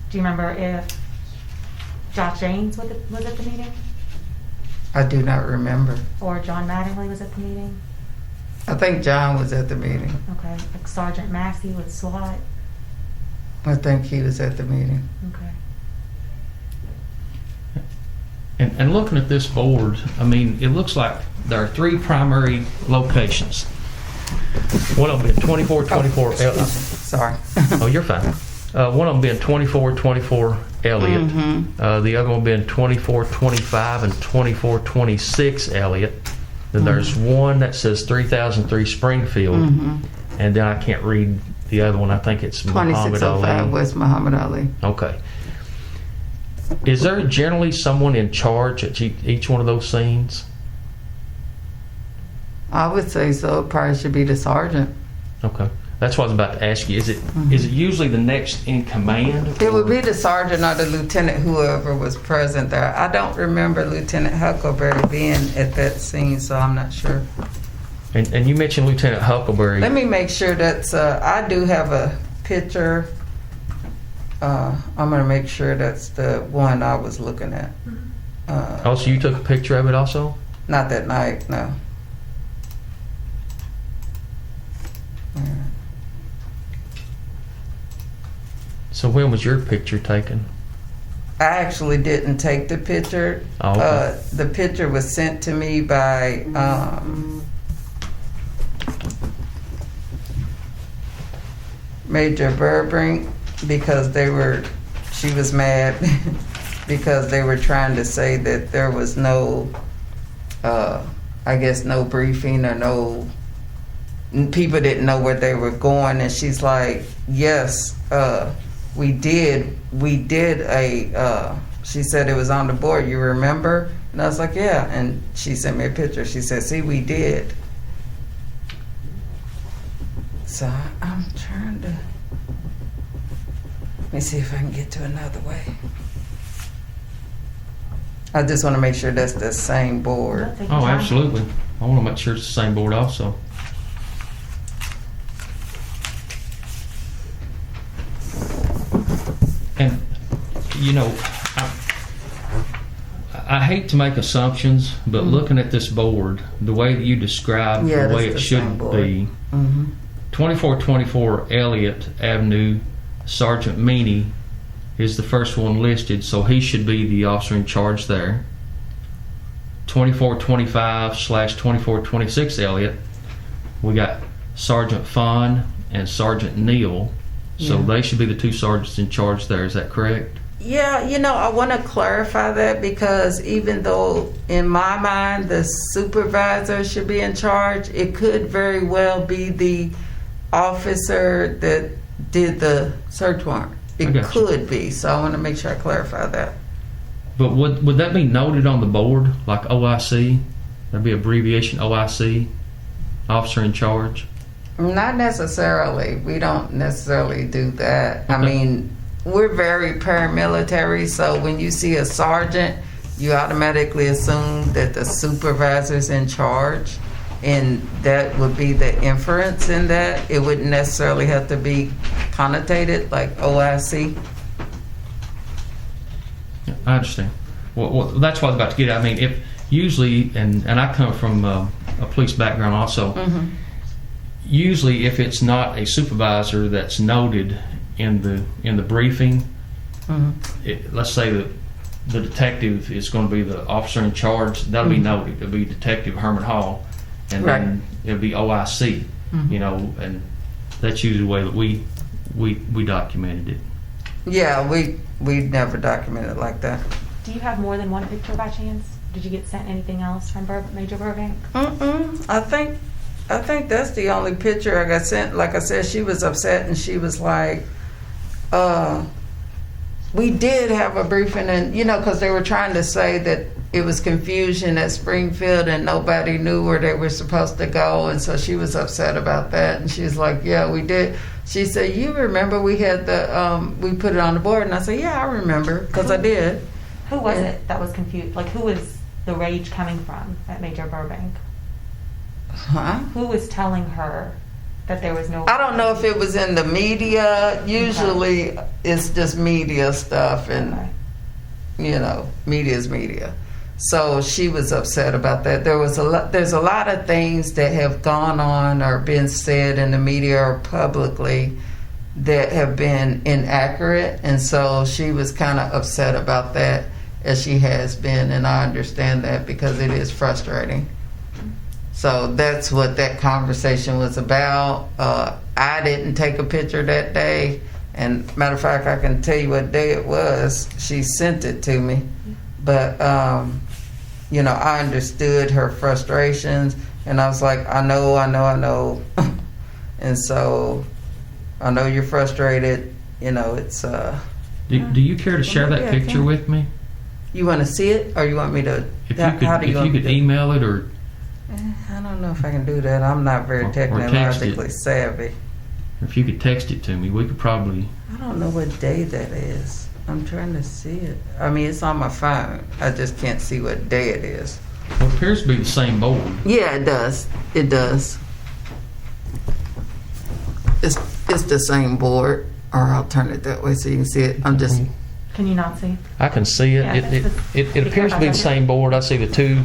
Do you remember if Josh James was at the meeting? I do not remember. Or John Mattingly was at the meeting? I think John was at the meeting. Okay. Like Sergeant Massey with SWAT? I think he was at the meeting. Okay. And looking at this board, I mean, it looks like there are three primary locations. One of them being 2424 Elliott. Sorry. Oh, you're fine. One of them being 2424 Elliott. The other one being 2425 and 2426 Elliott. Then there's one that says 3003 Springfield. And then I can't read the other one. I think it's Muhammad 2605 Ali. was Muhammad Ali. Okay. Is there generally someone in charge at each one of those scenes? I would say so. It probably should be the sergeant. Okay. That's what I was about to ask you. Is it usually the next in command? It would or- be the sergeant or the lieutenant, whoever was present there. I don't remember Lieutenant Huckleberry being at that scene, so I'm not sure. And you mentioned Lieutenant Huckleberry. Let me make sure that's, I do have a picture. I'm going to make sure that's the one I was looking at. Oh, so you took a picture of it also? Not that night, no. So when was your picture taken? I actually didn't take the picture. Oh, okay. The picture was sent to me by Major Burbrink because she was mad because they were trying to say that there was no, I guess no briefing or no, people didn't know where they were going, and she's like, yes, we did she said it was on the board, you remember? And I was like, yeah, and she sent me a picture. She said, see, we did. So I'm trying to, Let me see if I can get to another way. I just want to make sure that's the same board. Take your Oh, time. absolutely. I want to make sure it's the same board also. And, you know, I hate to make assumptions, but looking at this board, the way that you described Yeah, the way that's it the same should board. be, 2424 Elliott Avenue, Sergeant Meany is the first one listed, so he should be the officer in charge there. 2425/2426 Elliott, we got Sergeant Fawn and Sergeant Neal, so Yeah. they should be the two sergeants in charge there. Is that correct? Yeah, I want to clarify that because even though in my mind the supervisor should be in charge, it could very well be the officer that did the search warrant. I It got you. could be, so I want to make sure I clarify that. But would that be noted on the board, like OIC? That'd be abbreviation OIC, officer in charge. Not necessarily. We don't necessarily do that. I Okay. mean, we're very paramilitary, so when you see a sergeant, you automatically assume that the supervisor's in charge, and that would be the inference in that. It wouldn't necessarily have to be connotated like OIC. I understand. Well, that's what I was about to get at. I mean, if usually, and I come from a police background also, usually if it's not a supervisor that's noted in the briefing, let's say that the detective is going to be the officer in charge, that'll be noted. It'll be Detective Herman Hall, and then it'll be OIC, and that's usually the way that we documented it. Yeah, we never documented it like that. Do you have more than one picture by chance? Did you get sent anything else from Major Burbank? I think that's the only picture I got sent. Like I said, she was upset and she was like, we did have a briefing, and because they were trying to say that it was confusion at Springfield and nobody knew where they were supposed to go, and so she was upset about that. And she's like, yeah, we did. She said, you remember we had we put it on the board? And I said, yeah, I remember, because I did. Who was it that was confused? Like, who was the rage coming from at Major Burbank? Huh? Who was telling her that there was no... I don't know if it was in the media. Usually it's just media stuff, and media's media. So she was upset about that. There's a lot of things that have gone on or been said in the media or publicly that have been inaccurate, and so she was kind of upset about that, as she has been, and I understand that because it is frustrating. So that's what that conversation was about. I didn't take a picture that day, and matter of fact, I can tell you what day it was. She sent it to me, but I understood her frustrations, and I was like, I know, and so I know you're frustrated. It's. Do you care to share that maybe I picture can. with me? You want to see it, or you want me to? If how do you want me could to- email it, or I don't know if I can do that. I'm not very Or text it. technologically savvy. if you could text it to me, we could probably. I don't know what day that is. I'm trying to see it. I mean, it's on my phone. I just can't see what day it is. Well, it appears to be the same board. Yeah, it does. It does. It's the same board, or I'll turn it that way so you can see it. I'm just. Can you not see? I can see it. Yeah, It appears to be the same board. I see the two.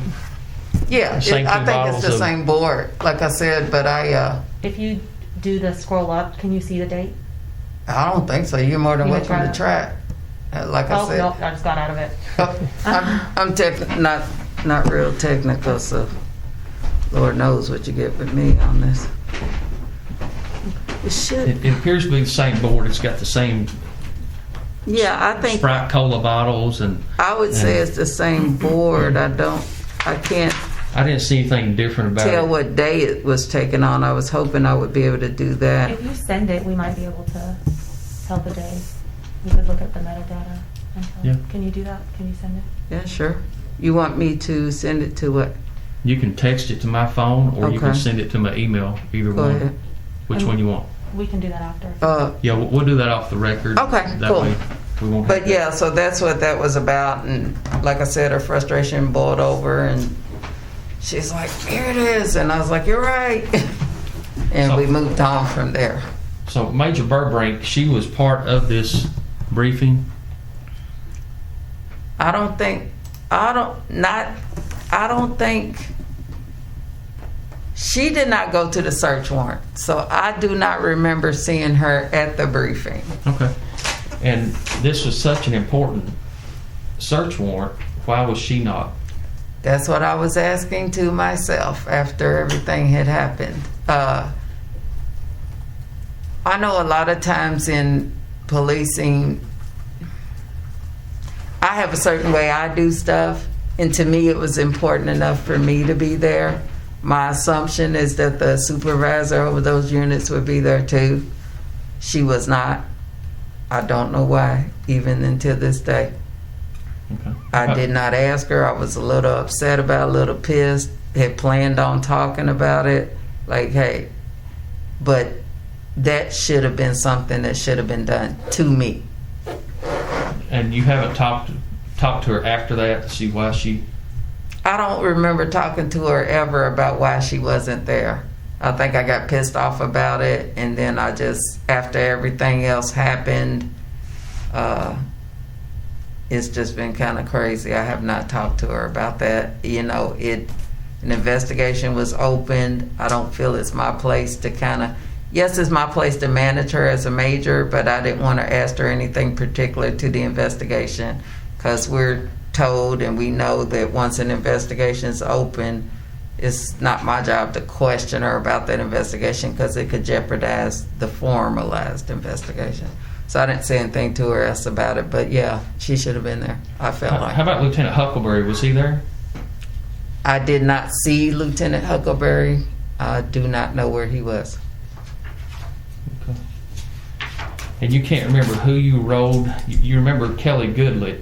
Yeah, Same I two think it's bottles the of- same board. Like I said, but I If you do the scroll up, can you see the date? don't think so. You're more than You wanna welcome try to try it. Like I Oh, said. no, I just got out of it. I'm not real technical, so Lord knows what you get with me on this. It should. It appears to be the same board. It's got the same Yeah, I think Sprite Cola bottles, and I would say it's the same board. I can't I didn't see anything different about tell it. what day it was taken on. I was hoping I would be able to do that. If you send it, we might be able to tell the day. We could look at the metadata and tell. Yeah. Can you do that? Can you send it? Yeah, sure. You want me to send it to what? You can text it to my phone, or you can Okay. send it to my email. Either Go one. ahead. Which one you want? we can do that after. Yeah, we'll do that off the record. Okay, That cool. way we won't But have yeah, so that's what that was about. And like I said, her frustration boiled over, and she's like, "Here it is," and I was like, "You're right," and So- we moved on from there. So Major Burbank, she was part of this briefing. I don't think she did not go to the search warrant, so I do not remember seeing her at the briefing. Okay. And this was such an important search warrant. Why was she not? That's what I was asking to myself after everything had happened. I know a lot of times in policing, I have a certain way I do stuff, and to me it was important enough for me to be there. My assumption is that the supervisor over those units would be there too. She was not. I don't know why, even until this day. Okay. I did not ask her. I was a little upset about it, a little pissed, had planned on talking about it. Like, hey, but that should have been something that should have been done to me. And you haven't talked to her after that to see why she... I don't remember talking to her ever about why she wasn't there. I think I got pissed off about it, and then I just, after everything else happened, it's just been kind of crazy. I have not talked to her about that. You know, an investigation was opened. I don't feel it's my place to yes, it's my place to manage her as a major, but I didn't want to ask her anything particular to the investigation, because we're told and we know that once an investigation is open, it's not my job to question her about that investigation, because it could jeopardize the formalized investigation. So I didn't say anything to her else about it, but yeah, she should have been there. I felt like. How about Lieutenant Huckleberry? Was he there? I did not see Lieutenant Huckleberry. I do not know where he was. Okay. And you can't remember who you rolled. You remember Kelly Goodlett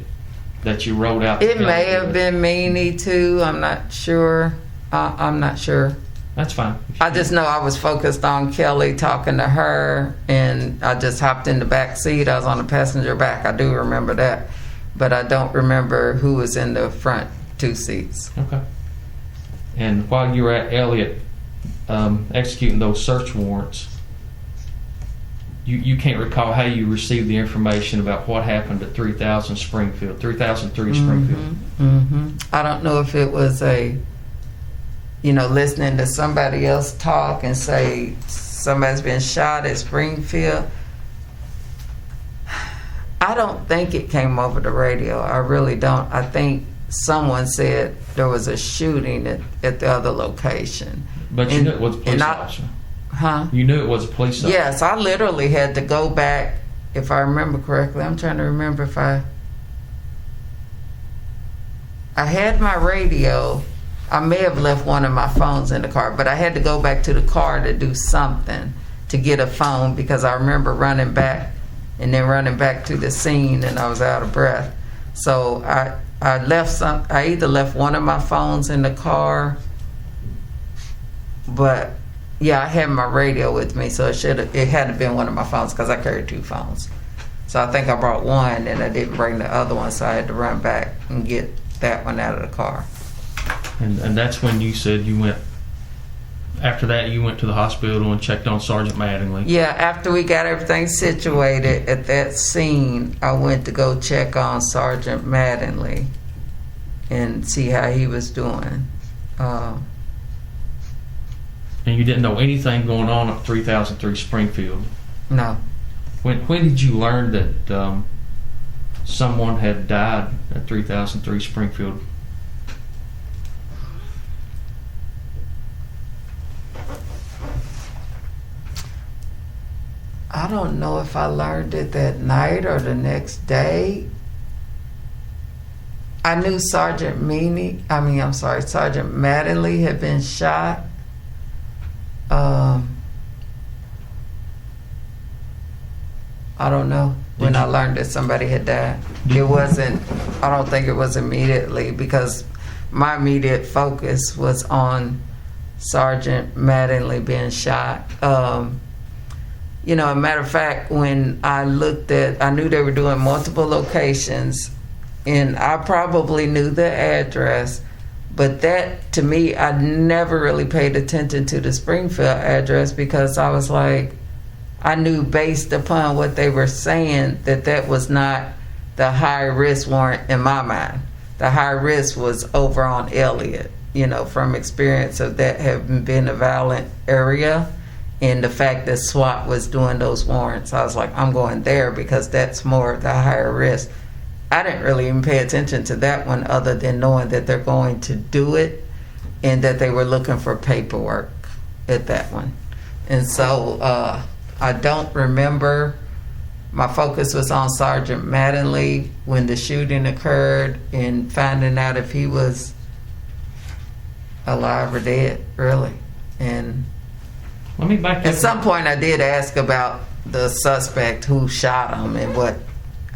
that you rolled out. It may have been Meanie too. I'm not sure. I'm not sure. That's fine. I just know I was focused on Kelly, talking to her, and I just hopped in the back seat. I was on the passenger back. I do remember that, but I don't remember who was in the front two seats. Okay. And while you were at Elliott executing those search warrants, you can't recall how you received the information about what happened at 3003 Springfield. Mm-hmm. I don't know if it was listening to somebody else talk and say somebody's been shot at Springfield. I don't think it came over the radio. I really don't. I think someone said there was a shooting at the other location. But you knew it was a police officer. Huh? You knew it was a police officer. Yes, I literally had to go back, if I remember correctly. I'm trying to remember if I had my radio. I may have left one of my phones in the car, but I had to go back to the car to do something to get a phone, because I remember running back and then running back to the scene, and I was out of breath. So I either left one of my phones in the car, but yeah, I had my radio with me, so it had to have been one of my phones, because I carried two phones. So I think I brought one and I didn't bring the other one, so I had to run back and get that one out of the car. And that's when you said you went, after that you went to the hospital and checked on Sergeant Mattingly. Yeah, after we got everything situated at that scene, I went to go check on Sergeant Mattingly and see how he was doing. And you didn't know anything going on at 3003 Springfield? No. When did you learn that someone had died at 3003 Springfield? I don't know if I learned it that night or the next day. I knew Sergeant Mattingly had been shot. I don't know when I learned that somebody had died. It wasn't, I don't think it was immediately, because my immediate focus was on Sergeant Mattingly being shot. You know, a matter of fact, when I looked at, I knew they were doing multiple locations, and I probably knew the address, but that, to me, I never really paid attention to the Springfield address because I was like, I knew based upon what they were saying that that was not the high risk warrant in my mind. The high risk was over on Elliott, you know, from experience of that having been a violent area. And the fact that SWAT was doing those warrants, I was like, I'm going there because that's more the higher risk. I didn't really even pay attention to that one other than knowing that they're going to do it and that they were looking for paperwork at that one. And so I don't remember. My focus was on Sergeant Mattingly when the shooting occurred and finding out if he was alive or dead, really. And Let me back at up. some point, I did ask about the suspect who shot him and what.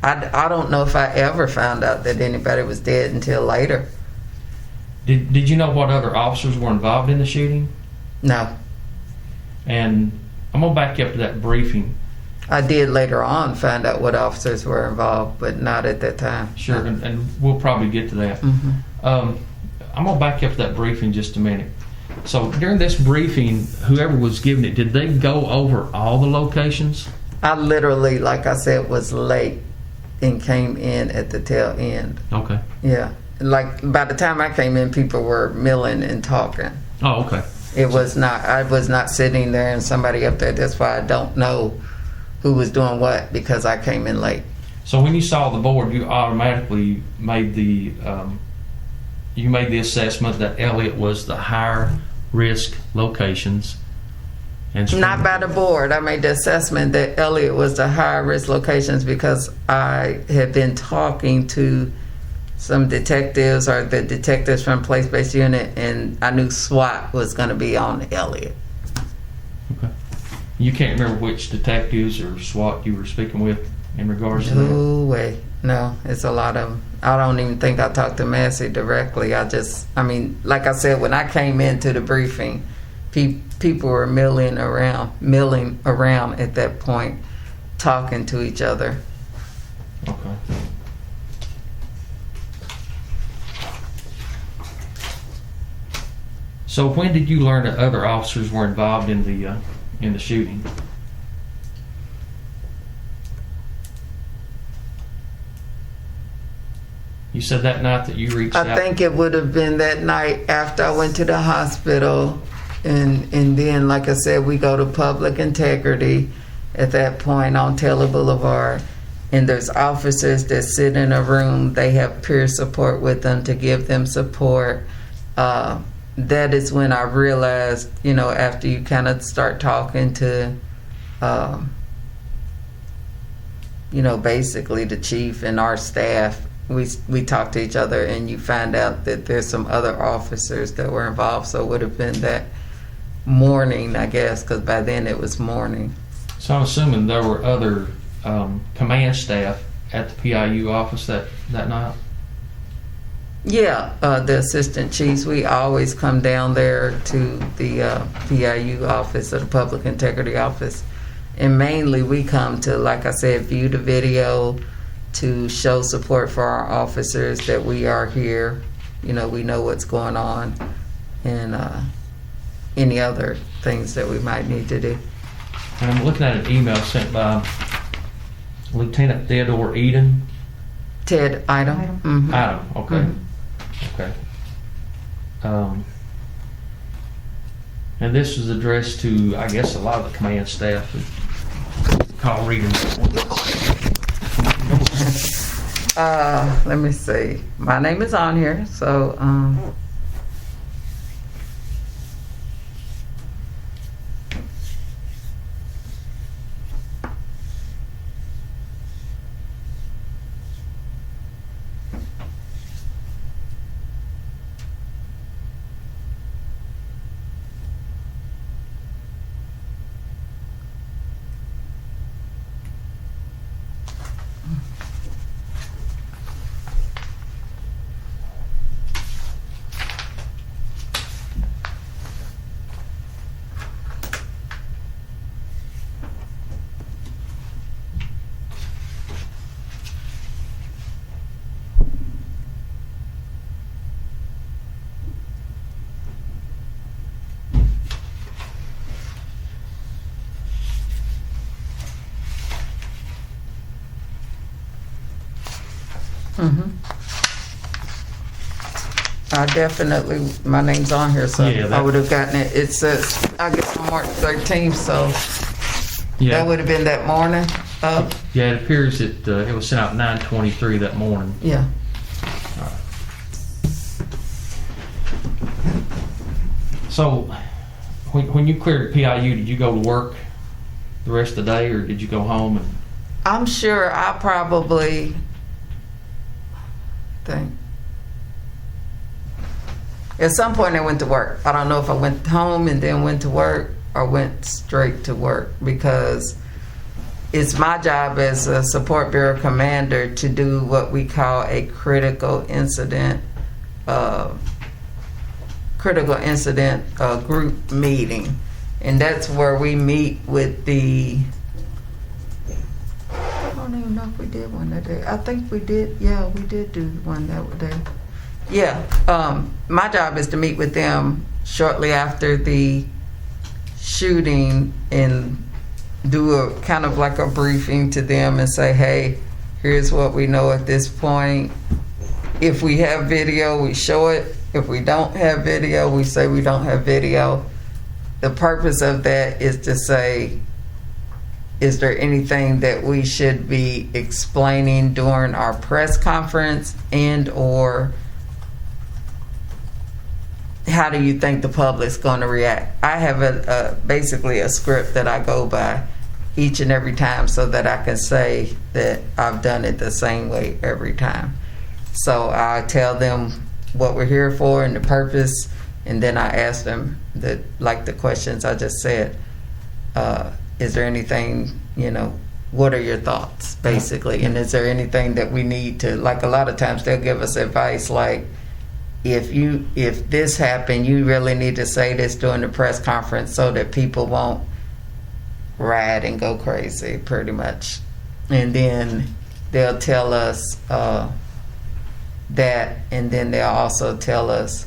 I don't know if I ever found out that anybody was dead until later. Did you know what other officers were involved in the shooting? No, And I'm gonna back you up to that briefing. I did later on find out what officers were involved, but not at that time. Sure, and we'll probably get to that. Hmm. I'm gonna back you up to that briefing just a minute. So during this briefing, whoever was giving it, did they go over all the locations? I literally, like I said, was late and came in at the tail end. Okay. Yeah, like by the time I came in, people were milling and talking. Oh, okay. It was not. I was not sitting there and somebody up there. That's why I don't know who was doing what because I came in late. So when you saw the board, you automatically made the assessment that Elliott was the higher risk locations. And Not by the board. I made the assessment that Elliott was the higher risk locations because I had been talking to some detectives or the detectives from place-based unit, and I knew SWAT was going to be on Elliott. Okay. You can't remember which detectives or SWAT you were speaking with in regards to that? No way. No, it's a lot of them. I don't even think I talked to Massey directly. I mean, like I said, when I came into the briefing, people were milling around at that point, talking to each other. Okay. So when did you learn that other officers were involved in the shooting? You said that night that you reached out. I think it would have been that night after I went to the hospital, and then, like I said, we go to Public Integrity at that point on Taylor Boulevard, and there's officers that sit in a room. They have peer support with them to give them support. That is when I realized, you know, after you kind of start talking to, you know, basically the chief and our staff, we talk to each other, and you find out that there's some other officers that were involved. So it would have been that morning, I guess, because by then it was morning. So I'm assuming there were other command staff at the PIU office that night? Yeah, the assistant chiefs, we always come down there to the PIU office or the Public Integrity office. And mainly we come to, like I said, view the video, to show support for our officers that we are here. You know, we know what's going on, and any other things that we might need to do. And I'm looking at an email sent by Lieutenant Theodore Eden. Ted Idom. Idom. Mhm. Adam, okay. Mhm. Okay. And this was addressed to, I guess, a lot of the command staff who call reading. Let me see. My name is on here, so I definitely, my name's on here, so Yeah, I would have gotten it. It says, I guess on March 13th, so that would have been that morning. Yeah, it appears that it was sent out 9:23 that morning. Yeah. So, when you cleared PIU, did you go to work the rest of the day, or did you go home? And I'm sure I probably think at some point I went to work. I don't know if I went home and then went to work or went straight to work, because it's my job as a support bureau commander to do what we call a critical incident group meeting, and that's where we meet with the, I don't even know if we did one that day. I think we did. Yeah, we did do one that day. Yeah, my job is to meet with them shortly after the shooting and do a kind of like a briefing to them and say, hey, here's what we know at this point. If we have video, we show it. If we don't have video, we say we don't have video. The purpose of that is to say, is there anything that we should be explaining during our press conference, and or how do you think the public's going to react? I have basically a script that I go by each and every time so that I can say that I've done it the same way every time. So I tell them what we're here for and the purpose, and then I ask them like the questions I just said. Is there anything, what are your thoughts, basically? And is there anything that we need to, like a lot of times they'll give us advice like, if this happened, you really need to say this during the press conference so that people won't riot and go crazy, pretty much. And then they'll tell us that, and then they'll also tell us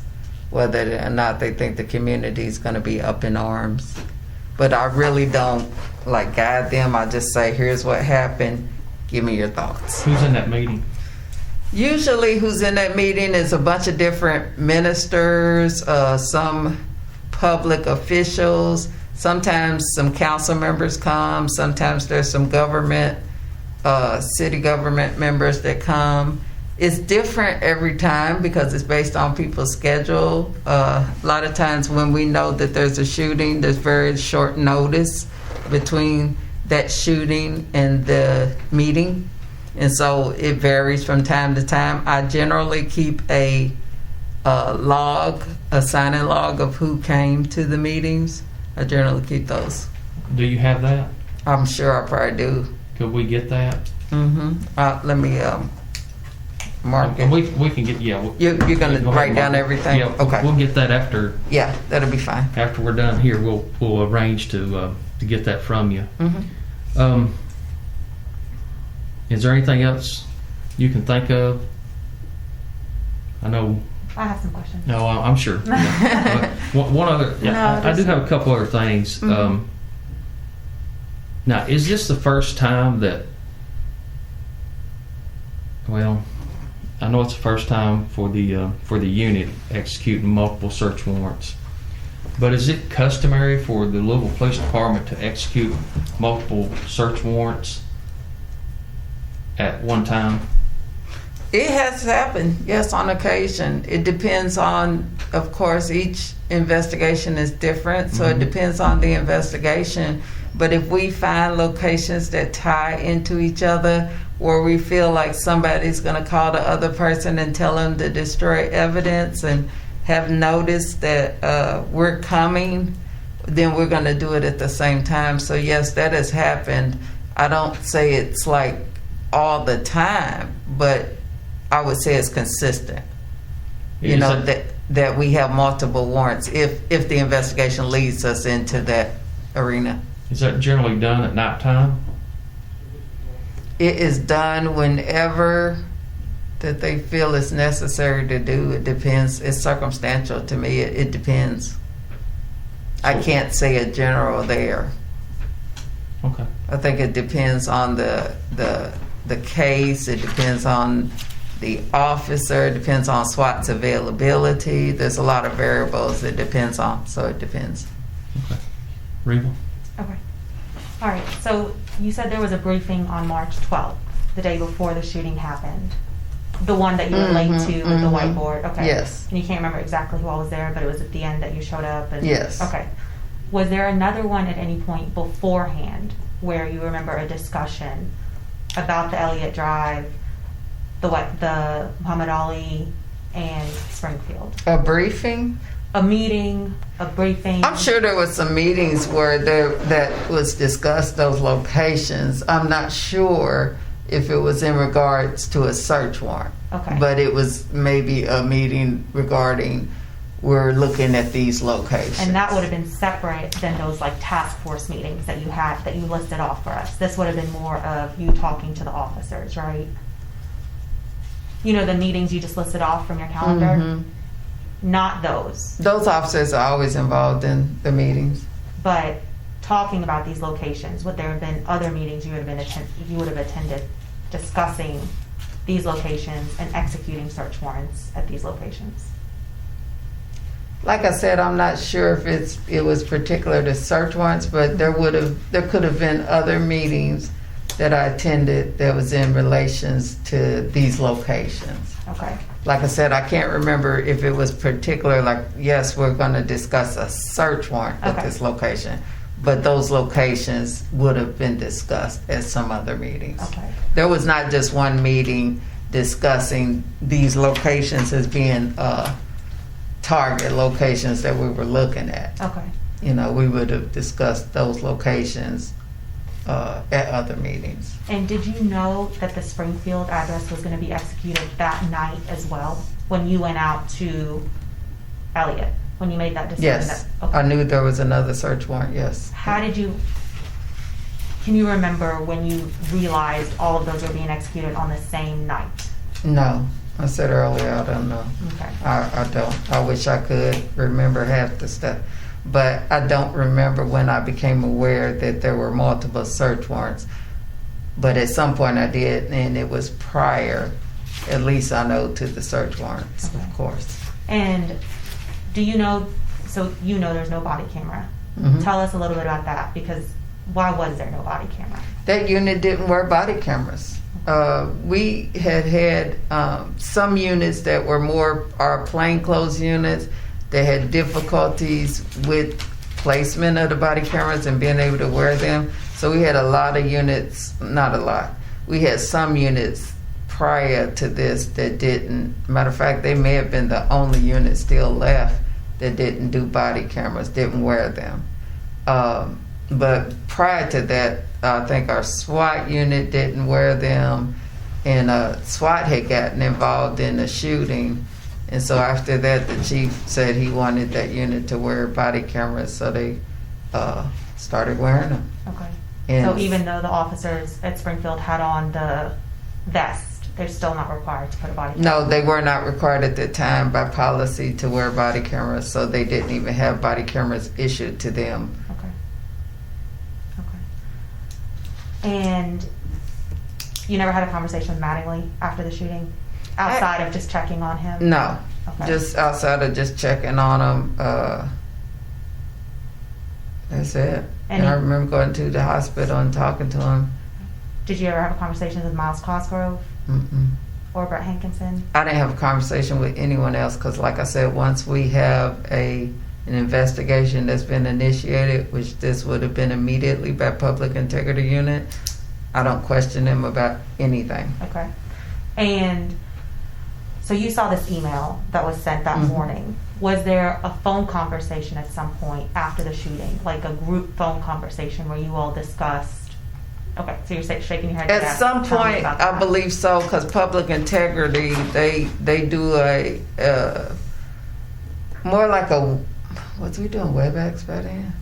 whether or not they think the community is going to be up in arms. But I really don't guide them. I just say, here's what happened. Give me your thoughts. who's in that meeting? Usually who's in that meeting is a bunch of different ministers, some public officials, sometimes some council members come, sometimes there's some government, city government members that come. It's different every time because it's based on people's schedule. A lot of times when we know that there's a shooting, there's very short notice between that shooting and the meeting. And so it varies from time to time. I generally keep a log, a sign-in log of who came to the meetings. I generally keep those. Do you have that? I'm sure I probably do. Could we get that? Let me mark it. We can get, yeah. You're going to write down everything? Yeah, okay. We'll get that after. Yeah, that'll be fine. After we're done here, we'll arrange to get that from you. Is there anything else you can think of? I know. I have some questions. No, I'm sure. Yeah. One other. Yeah, I do have a couple other things. Now, is this the first time that? Well, I know it's the first time for the unit executing multiple search warrants. But is it customary for the Louisville Police Department to execute multiple search warrants at one time? It has happened, yes, on occasion. It depends on, of course, each investigation is different, so it depends on the investigation. But if we find locations that tie into each other, where we feel like somebody's going to call the other person and tell them to destroy evidence and have noticed that we're coming, then we're going to do it at the same time. So yes, that has happened. I don't say it's like all the time, but I would say it's consistent. That we have multiple warrants if the investigation leads us into that arena. Is that generally done at nighttime? It is done whenever that they feel it's necessary to do. It depends. It's circumstantial to me. It depends. I can't say a general there. Okay. I think it depends on the case. It depends on the officer, it depends on SWAT's availability. There's a lot of variables it depends on, so it depends. Okay. Reva? Okay. All right, so you said there was a briefing on March 12th, the day before the shooting happened. The one that you were late to with the whiteboard, okay. Yes. And you can't remember exactly who all was there, but it was at the end that you showed up? And, Yes. Okay. Was there another one at any point beforehand where you remember a discussion about the Elliott Drive, the Muhammad Ali, and Springfield? A briefing? A meeting, a briefing? I'm sure there was some meetings where that was discussed, those locations. I'm not sure if it was in regards to a search warrant. Okay. But it was maybe a meeting regarding, we're looking at these locations. And that would have been separate than those like task force meetings that you had, that you listed off for us. This would have been more of you talking to the officers, right? You know, the meetings you just listed off from your calendar? Not those, Those officers are always involved in the meetings. but talking about these locations. Would there have been other meetings you would have attended discussing these locations and executing search warrants at these locations? Like I said, I'm not sure if it was particular to search warrants, but there could have been other meetings that I attended that was in relations to these locations. Okay. Like I said, I can't remember if it was particular, like, yes, we're going to discuss a search warrant at Okay. this location, but those locations would have been discussed at some other meetings. Okay. There was not just one meeting discussing these locations as being target locations that we were looking at. Okay. You know, we would have discussed those locations at other meetings. And did you know that the Springfield address was going to be executed that night as well when you went out to Elliott, when you made that decision? Yes, Okay. I knew there was another search warrant, yes. Can you remember when you realized all of those were being executed on the same night? No, I said earlier, I don't know. Okay. I don't. I wish I could remember half the stuff. But I don't remember when I became aware that there were multiple search warrants. But at some point I did, and it was prior, at least I know, to the search warrants, Okay. of course. And do you know, so you know there's no body camera. Mhm. Tell us a little bit about that, because why was there no body camera? That unit didn't wear body cameras. We had some units that were more our plainclothes units that had difficulties with placement of the body cameras and being able to wear them. So we had a lot of units, not a lot. We had some units prior to this that didn't. Matter of fact, they may have been the only unit still left that didn't do body cameras, didn't wear them. But prior to that, I think our SWAT unit didn't wear them, and SWAT had gotten involved in the shooting. And so after that, the chief said he wanted that unit to wear body cameras, so they started wearing them. Okay. And So even though the officers at Springfield had on the vest, they're still not required to put a body camera? no, they were not required at the time by policy to wear body cameras, so they didn't even have body cameras issued to them. Okay. Okay. And you never had a conversation with Mattingly after the shooting? Outside of just checking on him? No, Okay. just outside of just checking on them. That's it. And I remember going to the hospital and talking to him. Did you ever have a conversation with Miles Cosgrove or Brett Hankinson? I didn't have a conversation with anyone else because, like I said, once we have an investigation that's been initiated, which this would have been immediately by Public Integrity Unit, I don't question them about anything. Okay. And so you saw this email that was sent that morning. Was there a phone conversation at some point after the shooting, like a group phone conversation where you all discussed? Okay, so you're shaking your head. At yes. some Tell me point, about I that. believe so, because Public Integrity, they do a more like a, what's we doing, WebEx by then?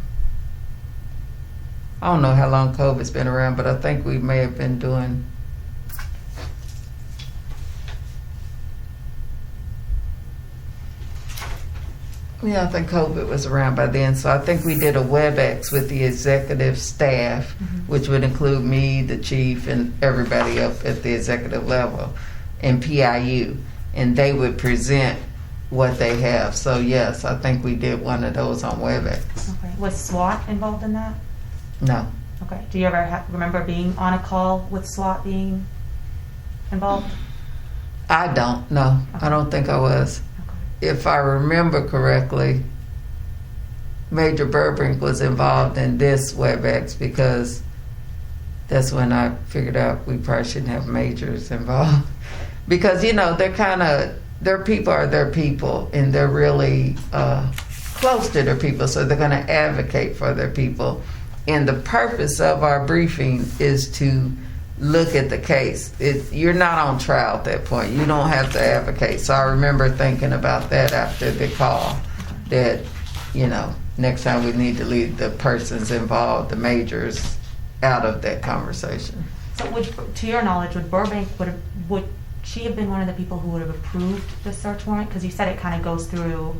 I don't know how long COVID's been around, but I think we may have been doing. Yeah, I think COVID was around by then, so I think we did a WebEx with the executive staff, which would include me, the chief, and everybody up at the executive level. and PIU, and they would present what they have. So yes, I think we did one of those on WebEx. Okay. Was SWAT involved in that? No. Okay. Do you ever remember being on a call with SWAT being involved? I don't. No, I don't think I was. Okay. If I remember correctly, Major Burbank was involved in this WebEx because that's when I figured out we probably shouldn't have majors involved. Because, you know, their people are their people, and they're really close to their people, so they're going to advocate for their people. And the purpose of our briefing is to look at the case. You're not on trial at that point. You don't have to advocate. So I remember thinking about that after the call, that, you know, next time we need to leave the persons involved, the majors, out of that conversation. So to your knowledge, would Burbank, would she have been one of the people who would have approved the search warrant? Because you said it kind of goes through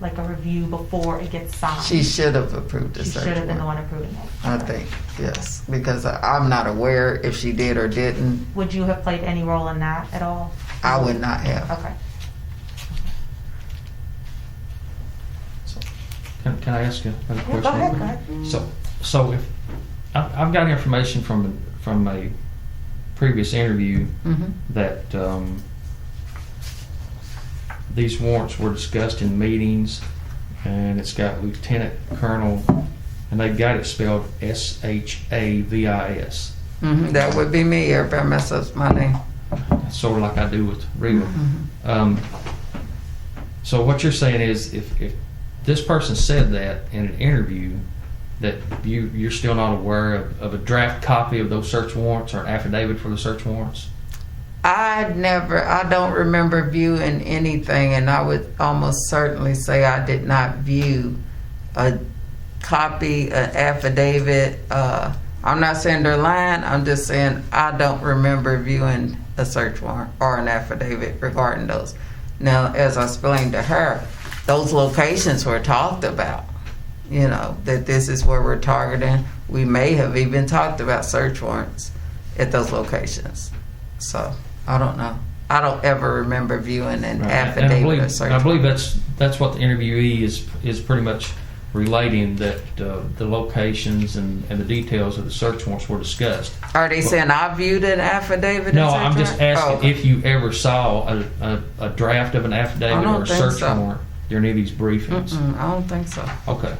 like a review before it gets signed. She should have approved the search warrant. She should have been the one approving it. I think, yes, because I'm not aware if she did or didn't. Would you have played any role in that at all? I would not have. Okay. So, can I ask you a question? Go ahead. So if I've got information from a previous interview that these warrants were discussed in meetings, and it's got Lieutenant Colonel, and they've got it spelled Schavis. That would be me. Everybody messes up my name. Sort of like I do with Rita. So what you're saying is, if this person said that in an interview, that you're still not aware of a draft copy of those search warrants or an affidavit for the search warrants? I don't remember viewing anything, and I would almost certainly say I did not view a copy, an affidavit. I'm not saying they're lying, I'm just saying I don't remember viewing a search warrant or an affidavit regarding those. Now, as I explained to her, those locations were talked about, you know, that this is where we're targeting. We may have even talked about search warrants at those locations. So, I don't know. I don't ever remember viewing an affidavit or search warrant. I believe that's what the interviewee is pretty much relating, that the locations and the details of the search warrants were discussed. Are they saying I viewed an affidavit? No, I'm just asking if you ever saw a draft of an affidavit or a search warrant during any of these briefings. I don't think so. Okay.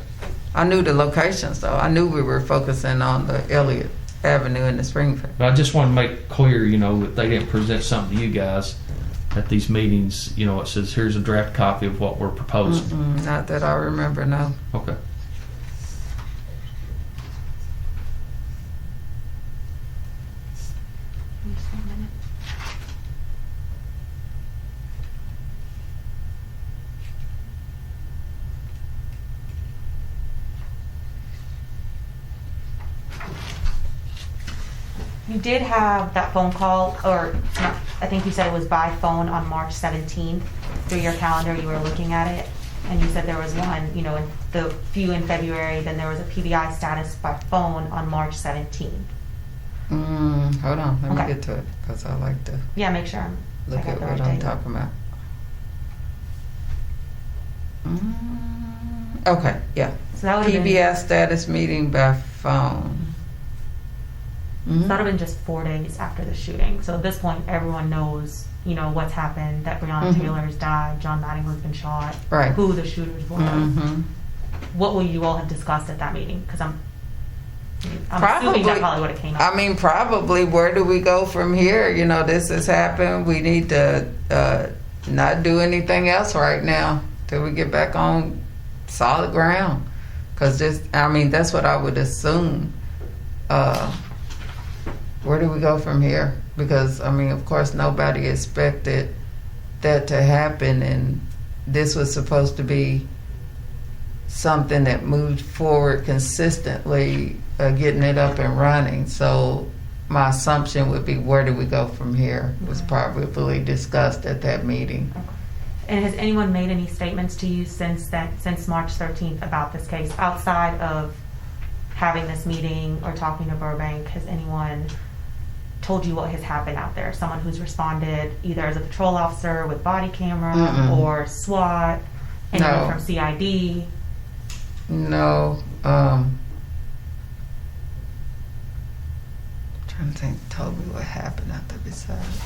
I knew the locations, though. I knew we were focusing on the Elliott Avenue and the Springfield. But I just want to make clear, you know, that they didn't present something to you guys at these meetings. You know, it says here's a draft copy of what we're proposing. Not that I remember, no. Okay. Just 1 minute. You did have that phone call, or not, I think you said it was by phone on March 17th. Through your calendar, you were looking at it, and you said there was one, you know, in the few in February, then there was a PBI status by phone on March 17th. Hold on, let me Okay. get to it, because I like to Yeah, make sure look I got at the what right I'm date. talking about. Okay, yeah. So that would have been, PBS status meeting by phone. that would have been just 4 days after the shooting. So at this point, everyone knows, you know, what's happened, that Breonna Taylor has died, John Mattingly's been shot, Right. who the shooters were. What will you all have discussed at that meeting? Because I'm assuming that probably would have came up. I mean, probably, where do we go from here? You know, this has happened. We need to not do anything else right now till we get back on solid ground. Because that's what I would assume. Where do we go from here? Because, I mean, of course, nobody expected that to happen, and this was supposed to be something that moved forward consistently, getting it up and running. So my assumption would be, where do we go from here? Was probably discussed at that meeting. Okay. And has anyone made any statements to you since March 13th about this case, outside of having this meeting or talking to Burbank? Has anyone told you what has happened out there? Someone who's responded either as a patrol officer with body camera or SWAT, anyone from CID? No. Trying to think, told me what happened out there besides.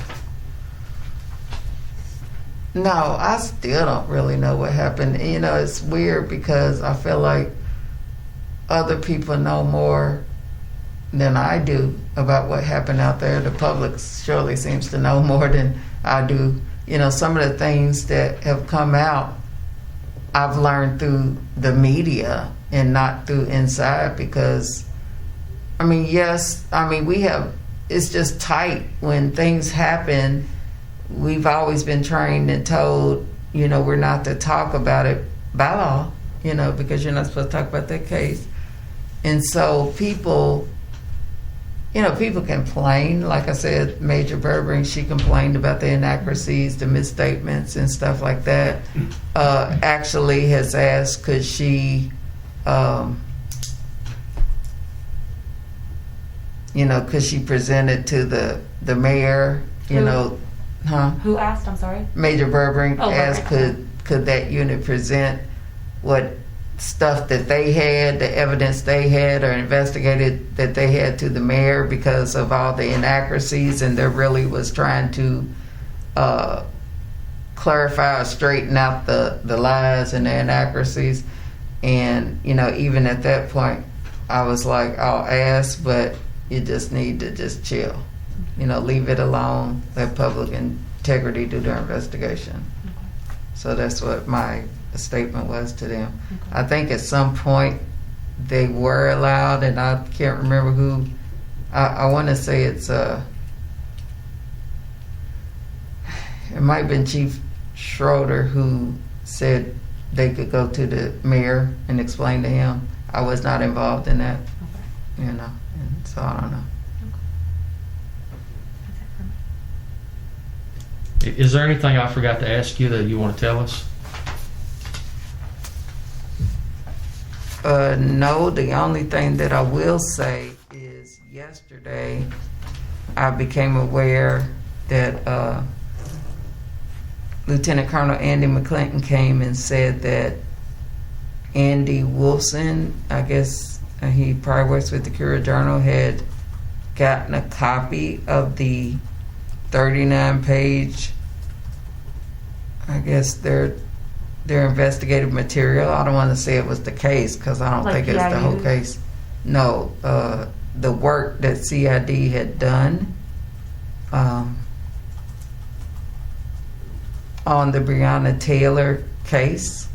No, I still don't really know what happened. You know, it's weird because I feel like other people know more than I do about what happened out there. The public surely seems to know more than I do. You know, some of the things that have come out, I've learned through the media and not through inside because, I mean, yes, I mean, it's just tight when things happen. We've always been trained and told, you know, we're not to talk about it by law, you know, because you're not supposed to talk about that case. And so people, you know, people complain. Like I said, Major Burbank, she complained about the inaccuracies, the misstatements and stuff like that. Actually has asked, could she, you know, could she present it to the mayor, you know, Who asked? I'm sorry. Major Burbank asked, Burbank. could that unit present what stuff that they had, the evidence they had or investigated that they had to the mayor because of all the inaccuracies, and there really was trying to clarify or straighten out the lies and the inaccuracies. And, you know, even at that point, I was like, I'll ask, but you just need to just chill. You know, leave it alone, let public integrity do their investigation. Okay. So that's what my statement was to them. Okay. I think at some point they were allowed, and I can't remember who. I want to say it might have been Chief Schroeder who said they could go to the mayor and explain to him. I was not involved in that, Okay. you know, and so I don't know. That's it for me. Is there anything I forgot to ask you that you want to tell us? No, the only thing that I will say is yesterday I became aware that Lieutenant Colonel Andy McClinton came and said that Andy Wolfson, I guess he probably works with the Courier-Journal, had gotten a copy of the 39-page, I guess their investigative material. I don't want to say it was the case because I don't Like think it's the whole PIUs? case. No, the work that CID had done on the Breonna Taylor case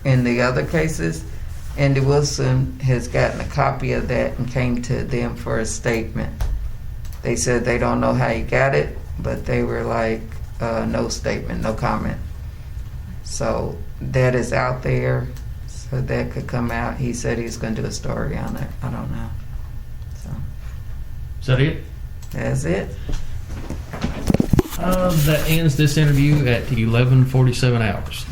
and the other cases. Andy Wilson has gotten a copy of that and came to them for a statement. They said they don't know how he got it, but they were like, no statement, no comment. So that is out there, so that could come out. He said he's going to do a story on it. I don't know. So Is that it? that's it. That ends this interview at 11:47 hours.